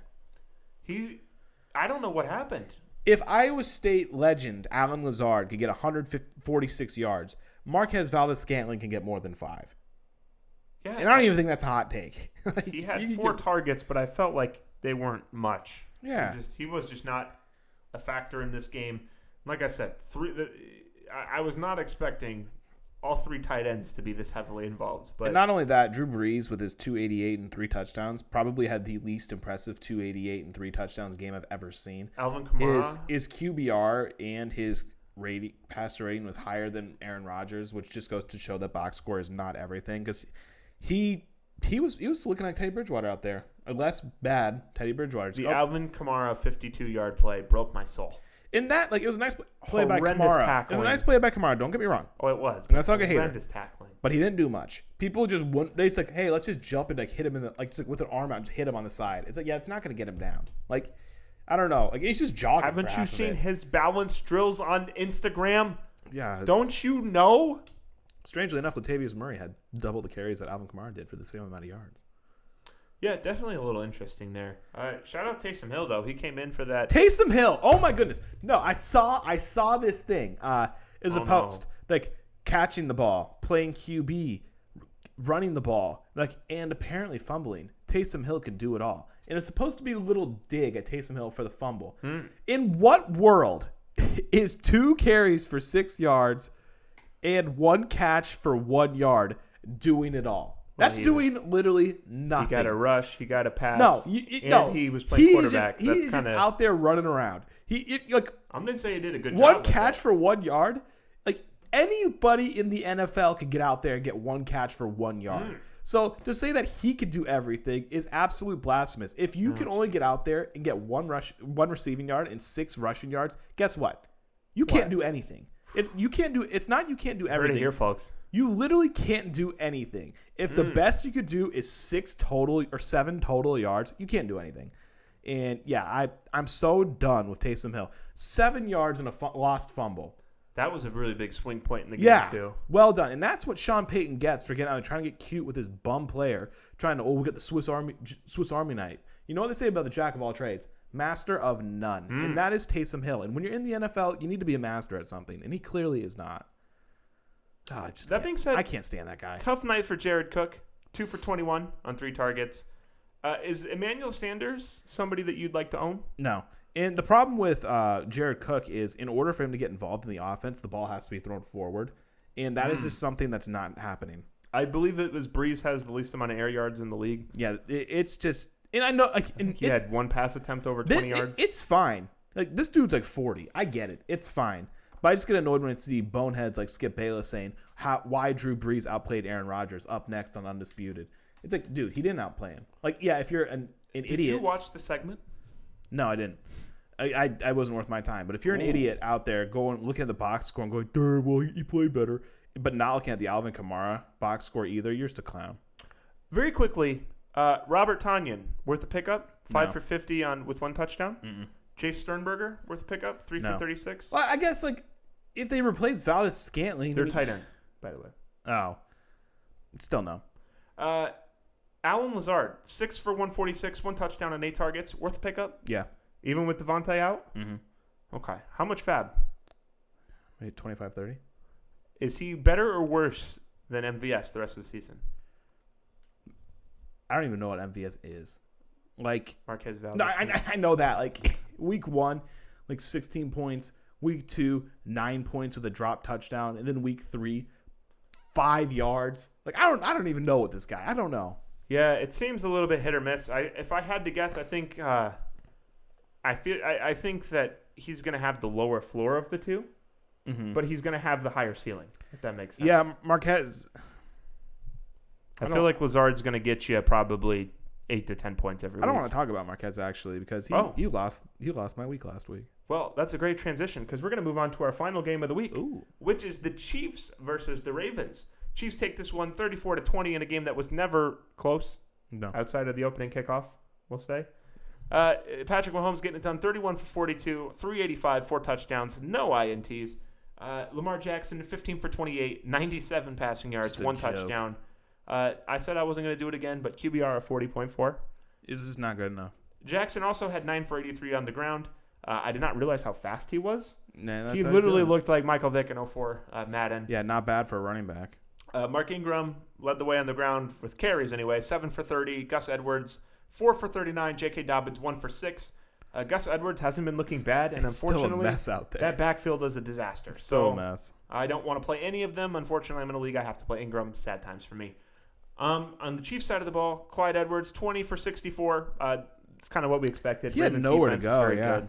Speaker 1: I don't know what happened.
Speaker 2: If Iowa State legend Alan Lazard could get 146 yards, Marquez Valdez-Scantling can get more than 5.
Speaker 1: Yeah,
Speaker 2: and I don't even think that's a hot take.
Speaker 1: He had 4 targets, but I felt like they weren't much.
Speaker 2: Yeah.
Speaker 1: He was just not a factor in this game. Like I said, I was not expecting all 3 tight ends to be this heavily involved. But
Speaker 2: and not only that, Drew Brees with his 288 and 3 touchdowns probably had the least impressive 288 and 3 touchdowns game I've ever seen.
Speaker 1: Alvin Kamara.
Speaker 2: His QBR and his passer rating was higher than Aaron Rodgers, which just goes to show that box score is not everything, because he was looking like Teddy Bridgewater out there. Or less bad Teddy Bridgewater.
Speaker 1: The Alvin Kamara 52-yard play broke my soul.
Speaker 2: In that, it was a nice play by Kamara.
Speaker 1: Tackling.
Speaker 2: It was a nice play by Kamara. Don't get me wrong.
Speaker 1: Oh, it was.
Speaker 2: And that's not a hater.
Speaker 1: Horrendous tackling.
Speaker 2: But he didn't do much. People just they just hey, let's just jump and hit him in the just with an arm out, and just hit him on the side. It's it's not going to get him down. I don't know. He's just jogging.
Speaker 1: Haven't you seen his balance drills on Instagram?
Speaker 2: Yeah.
Speaker 1: Don't you know?
Speaker 2: Strangely enough, Latavius Murray had double the carries that Alvin Kamara did for the same amount of yards.
Speaker 1: Yeah, definitely a little interesting there. Shout out Taysom Hill, though. He came in for that.
Speaker 2: Taysom Hill. Oh, my goodness. No, I saw this thing. It was a post. Catching the ball, playing QB, running the ball, and apparently fumbling. Taysom Hill can do it all. And it's supposed to be a little dig at Taysom Hill for the fumble. In what world is 2 carries for 6 yards and 1 catch for 1 yard doing it all? That's doing literally nothing.
Speaker 1: He got a rush. He got a pass.
Speaker 2: No,
Speaker 1: he was playing quarterback.
Speaker 2: He's just out there running around.
Speaker 1: I'm going to say he did a good job.
Speaker 2: 1 catch for 1 yard? Anybody in the NFL could get out there and get 1 catch for 1 yard. So to say that he could do everything is absolute blasphemous. If you can only get out there and get 1 receiving yard and 6 rushing yards, guess what? You can't do anything. It's not you can't do everything.
Speaker 1: Heard it here, folks.
Speaker 2: You literally can't do anything. If the best you could do is 6 total or 7 total yards, you can't do anything. And yeah, I'm so done with Taysom Hill. 7 yards and a lost fumble.
Speaker 1: That was a really big swing point in the game, too.
Speaker 2: Well done. And that's what Sean Payton gets for trying to get cute with his bum player, we got the Swiss Army knife. You know what they say about the jack of all trades? Master of none. And that is Taysom Hill. And when you're in the NFL, you need to be a master at something. And he clearly is not.
Speaker 1: That being said,
Speaker 2: I can't stand that guy.
Speaker 1: Tough night for Jared Cook. 2 for 21 on 3 targets. Is Emmanuel Sanders somebody that you'd like to own?
Speaker 2: No. And the problem with Jared Cook is in order for him to get involved in the offense, the ball has to be thrown forward. And that is just something that's not happening.
Speaker 1: I believe it was Brees has the least amount of air yards in the league.
Speaker 2: Yeah, it's just – and I know
Speaker 1: he had 1 pass attempt over 20 yards.
Speaker 2: It's fine. This dude's 40. I get it. It's fine. But I just get annoyed when I see boneheads like Skip Bayless saying why Drew Brees outplayed Aaron Rodgers up next on Undisputed. It's dude, he didn't outplay him. if you're an idiot.
Speaker 1: Did you watch the segment?
Speaker 2: No, I didn't. I wasn't worth my time. But if you're an idiot out there looking at the box score and going, well, he played better, but not looking at the Alvin Kamara box score either, you're just a clown.
Speaker 1: Very quickly, Robert Tonyan, worth a pickup? 5
Speaker 2: No.
Speaker 1: for 50 with 1 touchdown? Jace Sternberger, worth a pickup? 3 for 36?
Speaker 2: Well, I guess, if they replace Valdez-Scantling.
Speaker 1: They're tight ends, by the way.
Speaker 2: Oh. Still no.
Speaker 1: Alan Lazard, 6 for 146, 1 touchdown and 8 targets. Worth a pickup?
Speaker 2: Yeah.
Speaker 1: Even with Devontae out? Okay. How much fab?
Speaker 2: Maybe 25, 30.
Speaker 1: Is he better or worse than MVS the rest of the season?
Speaker 2: I don't even know what MVS is. Like
Speaker 1: Marquez Valdez.
Speaker 2: No, I know that. Like week 1, like 16 points. Week 2, 9 points with a drop touchdown, and then week 3, 5 yards. Like I don't even know what this guy. I don't know.
Speaker 1: Yeah, it seems a little bit hit or miss. If I had to guess, I think I think that he's going to have the lower floor of the two, but he's going to have the higher ceiling. If that makes sense.
Speaker 2: Yeah, Marquez.
Speaker 1: I feel like Lazard's going to get you probably 8 to 10 points every week.
Speaker 2: I don't want to talk about Marquez actually because he lost my week last week.
Speaker 1: Well, that's a great transition because we're going to move on to our final game of the week,
Speaker 2: Ooh.
Speaker 1: which is the Chiefs versus the Ravens. Chiefs take this one 34-20 in a game that was never close.
Speaker 2: No.
Speaker 1: Outside of the opening kickoff, we'll say. Patrick Mahomes getting it done 31 for 42, 385, 4 touchdowns, no INTs. Lamar Jackson 15 for 28, 97 passing yards, 1 touchdown. I said I wasn't going to do it again, but QBR of 40.4.
Speaker 2: This is not good enough.
Speaker 1: Jackson also had 9 for 83 on the ground. I did not realize how fast he was.
Speaker 2: Nah,
Speaker 1: He literally looked like Michael Vick in 04 Madden.
Speaker 2: Yeah, not bad for a running back.
Speaker 1: Mark Ingram led the way on the ground with carries anyway, 7 for 30. Gus Edwards, 4 for 39. J.K. Dobbins, 1 for 6. Gus Edwards hasn't been looking bad, and unfortunately,
Speaker 2: still a mess out there.
Speaker 1: That backfield is a disaster.
Speaker 2: Still a mess.
Speaker 1: I don't want to play any of them. Unfortunately, I'm in a league. I have to play Ingram. Sad times for me. On the Chiefs side of the ball, Clyde Edwards, 20 for 64. It's kind of what we expected.
Speaker 2: He had nowhere to go,
Speaker 1: Good.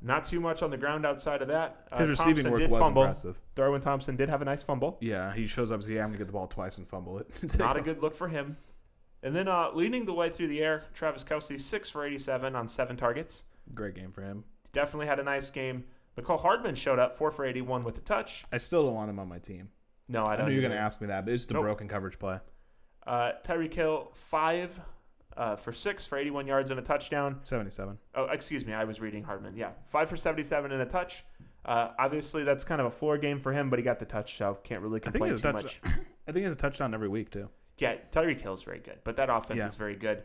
Speaker 1: Not too much on the ground outside of that.
Speaker 2: His receiving work was impressive.
Speaker 1: Darwin Thompson did have a nice fumble.
Speaker 2: Yeah, he shows up as I'm going to get the ball twice and fumble it.
Speaker 1: Not a good look for him. And then leading the way through the air, Travis Kelce, 6 for 87 on 7 targets.
Speaker 2: Great game for him.
Speaker 1: Definitely had a nice game. McCall Hardman showed up, 4 for 81 with a touch.
Speaker 2: I still don't want him on my team.
Speaker 1: No, I don't.
Speaker 2: I knew you were going to ask me that, but it's the broken coverage play.
Speaker 1: Tyreek Hill, 5 for 6 for 81 yards and a touchdown.
Speaker 2: 77.
Speaker 1: Oh, excuse me. I was reading Hardman. Yeah, 5 for 77 and a touch. Obviously, that's kind of a floor game for him, but he got the touch, so can't really complain too much.
Speaker 2: I think he has a touchdown every week, too.
Speaker 1: Yeah, Tyreek Hill's very good, but that offense is very good.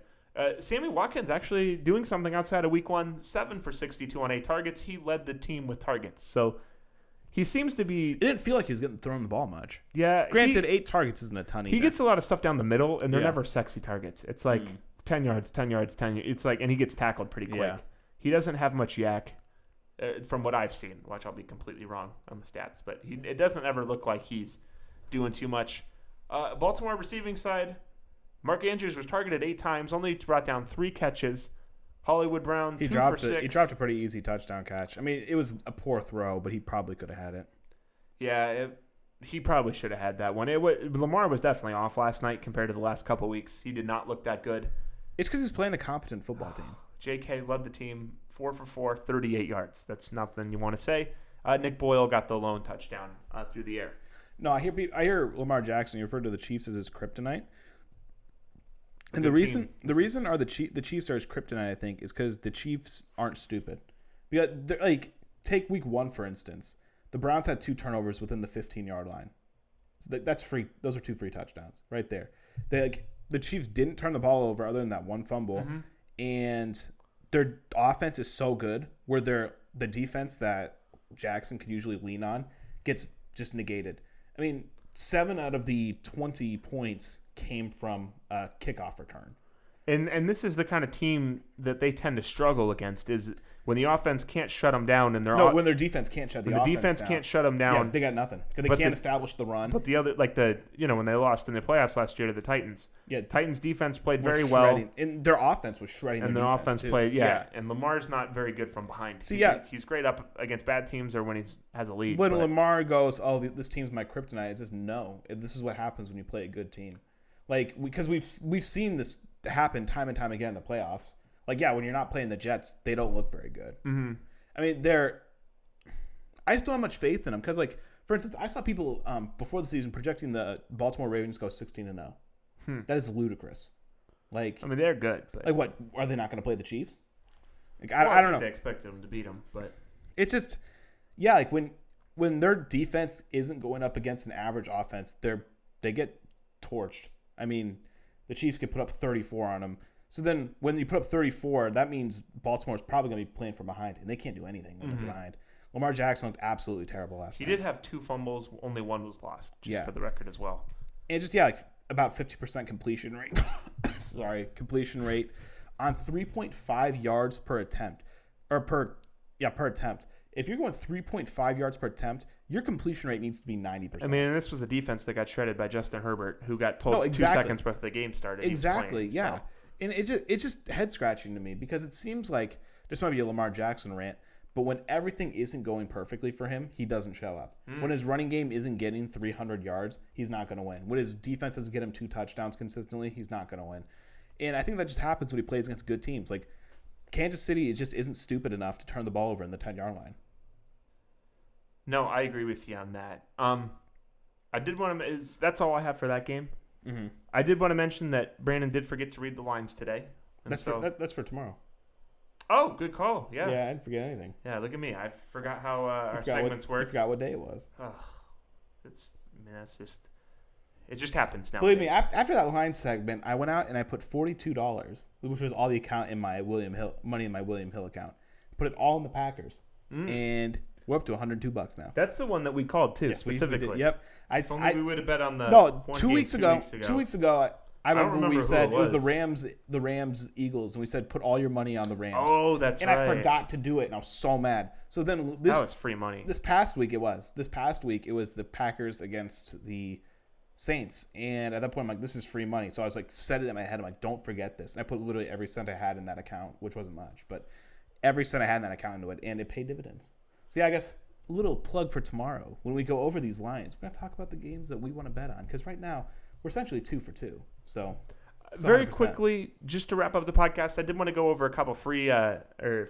Speaker 1: Sammy Watkins actually doing something outside of week 1, 7 for 62 on 8 targets. He led the team with targets, so he seems to be...
Speaker 2: It didn't feel like he was getting thrown the ball much.
Speaker 1: Yeah.
Speaker 2: Granted, 8 targets isn't a ton either.
Speaker 1: He gets a lot of stuff down the middle, and they're never sexy targets. It's like 10 yards, 10 yards, 10 yards. It's like, and he gets tackled pretty quick. Yeah. He doesn't have much yak from what I've seen. Watch, I'll be completely wrong on the stats, but it doesn't ever look like he's doing too much. Baltimore receiving side, Mark Andrews was targeted 8 times, only brought down 3 catches. Hollywood Brown, 2 for 6.
Speaker 2: He dropped a pretty easy touchdown catch. I mean, it was a poor throw, but he probably could have had it.
Speaker 1: Yeah, he probably should have had that one. Lamar was definitely off last night compared to the last couple weeks. He did not look that good.
Speaker 2: It's because he's playing a competent football team.
Speaker 1: J.K. led the team 4 for 4, 38 yards. That's nothing you want to say. Nick Boyle got the lone touchdown through the air.
Speaker 2: No, I hear Lamar Jackson. You referred to the Chiefs as his kryptonite. And the reason the Chiefs are his kryptonite, I think, is because the Chiefs aren't stupid. Because take week 1 for instance. The Browns had 2 turnovers within the 15-yard line. So that's free. Those are 2 free touchdowns right there. The Chiefs didn't turn the ball over other than that one fumble, and their offense is so good where the defense that Jackson can usually lean on gets just negated. I mean, 7 out of the 20 points came from a kickoff return.
Speaker 1: And this is the kind of team that they tend to struggle against is when the offense can't shut them down and
Speaker 2: when their defense can't shut the offense down.
Speaker 1: The defense can't shut them down.
Speaker 2: Yeah, they got nothing because they can't establish the run.
Speaker 1: But the other, when they lost in the playoffs last year to the Titans, Titans defense played very well,
Speaker 2: and their offense was shredding.
Speaker 1: And their offense played, And Lamar's not very good from behind. He's great up against bad teams or when he has a lead.
Speaker 2: When Lamar goes, this team's my kryptonite, it's just no. This is what happens when you play a good team. Because we've seen this happen time and time again in the playoffs. When you're not playing the Jets, they don't look very good. Mm-hmm. I mean, I just don't have much faith in them because, for instance, I saw people before the season projecting the Baltimore Ravens go 16-0. That is ludicrous.
Speaker 1: They're good. But
Speaker 2: what are they not going to play the Chiefs? I don't know.
Speaker 1: They expected them to beat them, but
Speaker 2: it's just when their defense isn't going up against an average offense, they get torched. I mean, the Chiefs could put up 34 on them. So then when you put up 34, that means Baltimore's probably going to be playing from behind, and they can't do anything when they're behind. Lamar Jackson looked absolutely terrible last night.
Speaker 1: He did have 2 fumbles. Only 1 was lost, just for the record as well.
Speaker 2: And just, about 50% completion rate. Completion rate on 3.5 yards per attempt. Per attempt. If you're going 3.5 yards per attempt, your completion rate needs to be 90%.
Speaker 1: I mean, this was a defense that got shredded by Justin Herbert, who got told 2 seconds before the game started.
Speaker 2: Exactly,
Speaker 1: playing,
Speaker 2: so. And it's just head-scratching to me because it seems like this might be a Lamar Jackson rant, but when everything isn't going perfectly for him, he doesn't show up. When his running game isn't getting 300 yards, he's not going to win. When his defense doesn't get him 2 touchdowns consistently, he's not going to win. And I think that just happens when he plays against good teams. Like, Kansas City just isn't stupid enough to turn the ball over in the 10-yard line.
Speaker 1: No, I agree with you on that. I did want to. That's all I have for that game.
Speaker 2: Mm-hmm.
Speaker 1: I did want to mention that Brandon did forget to read the lines today.
Speaker 2: That's for tomorrow.
Speaker 1: Oh, good call. Yeah.
Speaker 2: Yeah, I didn't forget anything.
Speaker 1: Yeah, look at me. I forgot how our segments work.
Speaker 2: I forgot what day it was.
Speaker 1: Oh, it just happens now.
Speaker 2: Believe me, after that line segment, I went out and I put $42, which was all the account in my money in my William Hill account. Put it all in the Packers, and we're up to $102 now.
Speaker 1: That's the one that we called too, specifically.
Speaker 2: We did, yep.
Speaker 1: If only we would have bet on the
Speaker 2: 2 weeks ago. 2 weeks ago, I remember we said it was the Rams Eagles, and we said put all your money on the Rams.
Speaker 1: Oh, that's
Speaker 2: right. And I forgot to do it, and I was so mad. So then
Speaker 1: that was free money.
Speaker 2: This past week it was the Packers against the Saints, and at that point I'm like, this is free money. So I was like, set it in my head. I'm like, don't forget this, and I put literally every cent I had in that account, which wasn't much, but every cent I had in that account into it, and it paid dividends. So yeah, I guess a little plug for tomorrow when we go over these lines. We're gonna talk about the games that we want to bet on because right now we're essentially 2 for 2. So
Speaker 1: very quickly, just to wrap up the podcast, I did want to go over a couple free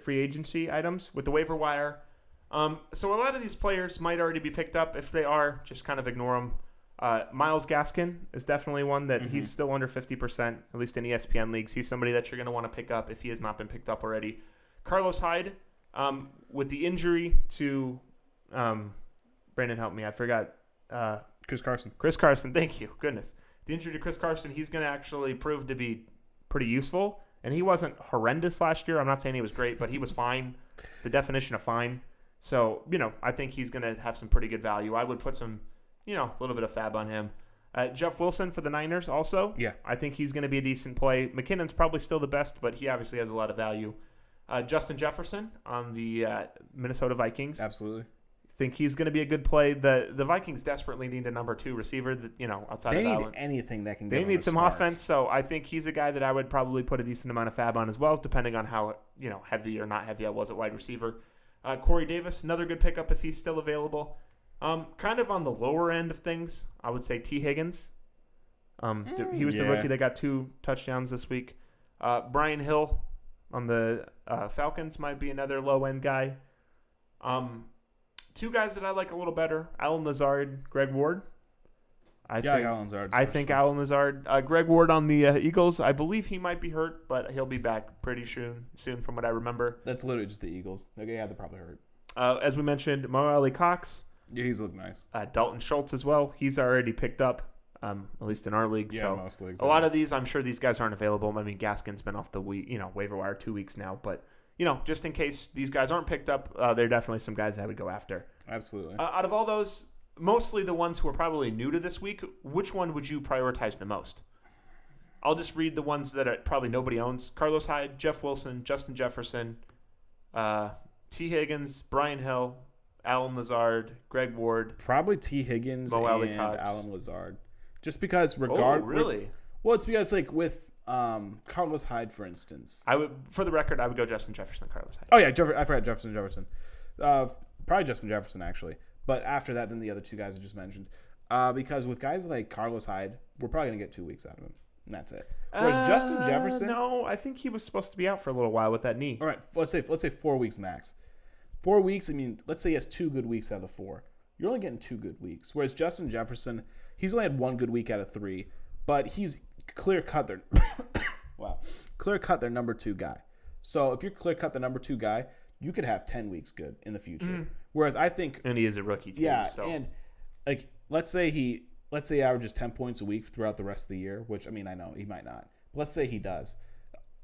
Speaker 1: agency items with the waiver wire. So a lot of these players might already be picked up. If they are, just kind of ignore them. Myles Gaskin is definitely one that he's still under 50%, at least in ESPN leagues. He's somebody that you're going to want to pick up if he has not been picked up already. Carlos Hyde, with the injury to Brandon, help me. I forgot.
Speaker 2: Chris Carson.
Speaker 1: Chris Carson, thank you. Goodness. The injury to Chris Carson, he's going to actually prove to be pretty useful. And he wasn't horrendous last year. I'm not saying he was great, but he was fine. The definition of fine. So, I think he's going to have some pretty good value. I would put some, a little bit of fab on him. Jeff Wilson for the Niners also.
Speaker 2: Yeah.
Speaker 1: I think he's going to be a decent play. McKinnon's probably still the best, but he obviously has a lot of value. Justin Jefferson on the Minnesota Vikings.
Speaker 2: Absolutely.
Speaker 1: Think he's going to be a good play. The Vikings desperately need a number 2 receiver that, outside of Allen.
Speaker 2: They need anything that can
Speaker 1: They need some offense, so I think he's a guy that I would probably put a decent amount of fab on as well, depending on how, heavy or not heavy I was at wide receiver. Corey Davis, another good pickup if he's still available. Kind of on the lower end of things, I would say T. Higgins. He was the rookie that got 2 touchdowns this week. Brian Hill on the Falcons might be another low-end guy. 2 guys that I like a little better, Allen Lazard, Greg Ward. I think Allen Lazard. Greg Ward on the Eagles, I believe he might be hurt, but he'll be back pretty soon from what I remember.
Speaker 2: That's literally just the Eagles. Yeah, they're probably hurt.
Speaker 1: As we mentioned, Mo Alley Cox.
Speaker 2: Yeah, he's looked nice.
Speaker 1: Dalton Schultz as well. He's already picked up, at least in our league.
Speaker 2: Yeah,
Speaker 1: so
Speaker 2: most leagues.
Speaker 1: A lot of these, I'm sure these guys aren't available. I mean, Gaskin's been off the waiver wire 2 weeks now, but just in case these guys aren't picked up, there are definitely some guys I would go after.
Speaker 2: Absolutely.
Speaker 1: Out of all those, mostly the ones who are probably new to this week, which one would you prioritize the most? I'll just read the ones that probably nobody owns. Carlos Hyde, Jeff Wilson, Justin Jefferson, T. Higgins, Brian Hill, Allen Lazard, Greg Ward.
Speaker 2: Probably T. Higgins and Allen Lazard. Just because
Speaker 1: really?
Speaker 2: Well, it's because with Carlos Hyde, for instance.
Speaker 1: For the record, I would go Justin Jefferson and Carlos Hyde.
Speaker 2: Oh, yeah, I forgot Jefferson. Probably Justin Jefferson, actually. But after that, then the other 2 guys I just mentioned. Because with guys like Carlos Hyde, we're probably going to get 2 weeks out of him. And that's it. Whereas Justin Jefferson...
Speaker 1: No, I think he was supposed to be out for a little while with that knee.
Speaker 2: All right, let's say 4 weeks max. 4 weeks, let's say he has 2 good weeks out of the 4. You're only getting 2 good weeks. Whereas Justin Jefferson, he's only had 1 good week out of 3. But he's clear-cut their... Clear-cut their number 2 guy. So if you're clear-cut the number 2 guy, you could have 10 weeks good in the future. Whereas I think...
Speaker 1: And he is a rookie too.
Speaker 2: Yeah,
Speaker 1: so.
Speaker 2: And let's say he averages 10 points a week throughout the rest of the year, which, I know he might not. But let's say he does.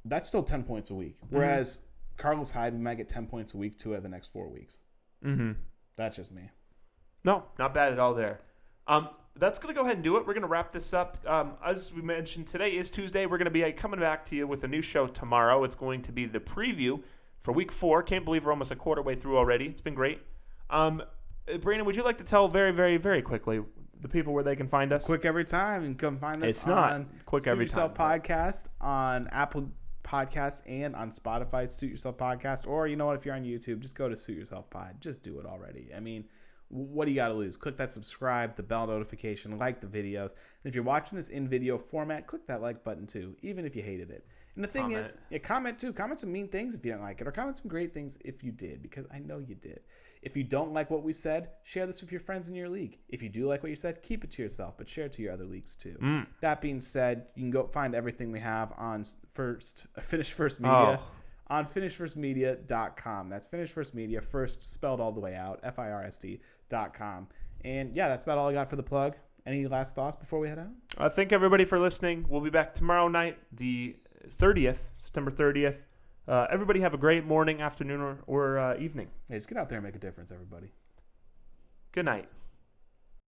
Speaker 2: that's still 10 points a week. Whereas Carlos Hyde, we might get 10 points a week, 2 out of the next 4 weeks.
Speaker 1: Mm-hmm.
Speaker 2: That's just me.
Speaker 1: No, not bad at all there. That's going to go ahead and do it. We're going to wrap this up. As we mentioned, today is Tuesday. We're going to be coming back to you with a new show tomorrow. It's going to be the preview for Week 4. Can't believe we're almost a quarter way through already. It's been great. Brandon, would you like to tell very, very, very quickly the people where they can find us?
Speaker 2: Quick every time. You can come find us
Speaker 1: it's not
Speaker 2: on
Speaker 1: quick
Speaker 2: Suit
Speaker 1: every
Speaker 2: Yourself
Speaker 1: time.
Speaker 2: Podcast, on Apple Podcasts, and on Spotify, Suit Yourself Podcast. Or, you know what, if you're on YouTube, just go to Suit Yourself Pod. Just do it already. I mean, what do you got to lose? Click that subscribe, the bell notification, like the videos. And if you're watching this in video format, click that like button too, even if you hated it. And the thing is, comment too. Comment some mean things if you don't like it, or comment some great things if you did, because I know you did. If you don't like what we said, share this with your friends in your league. If you do like what you said, keep it to yourself, but share it to your other leagues too. That being said, you can go find everything we have on Finish First Media. On finishfirstmedia.com. That's Finish First Media, first spelled all the way out, FIRST.com. And yeah, that's about all I got for the plug. Any last thoughts before we head out?
Speaker 1: Thank everybody for listening. We'll be back tomorrow night, the 30th, September 30th. Everybody have a great morning, afternoon, or evening.
Speaker 2: Hey, just get out there and make a difference, everybody.
Speaker 1: Good night.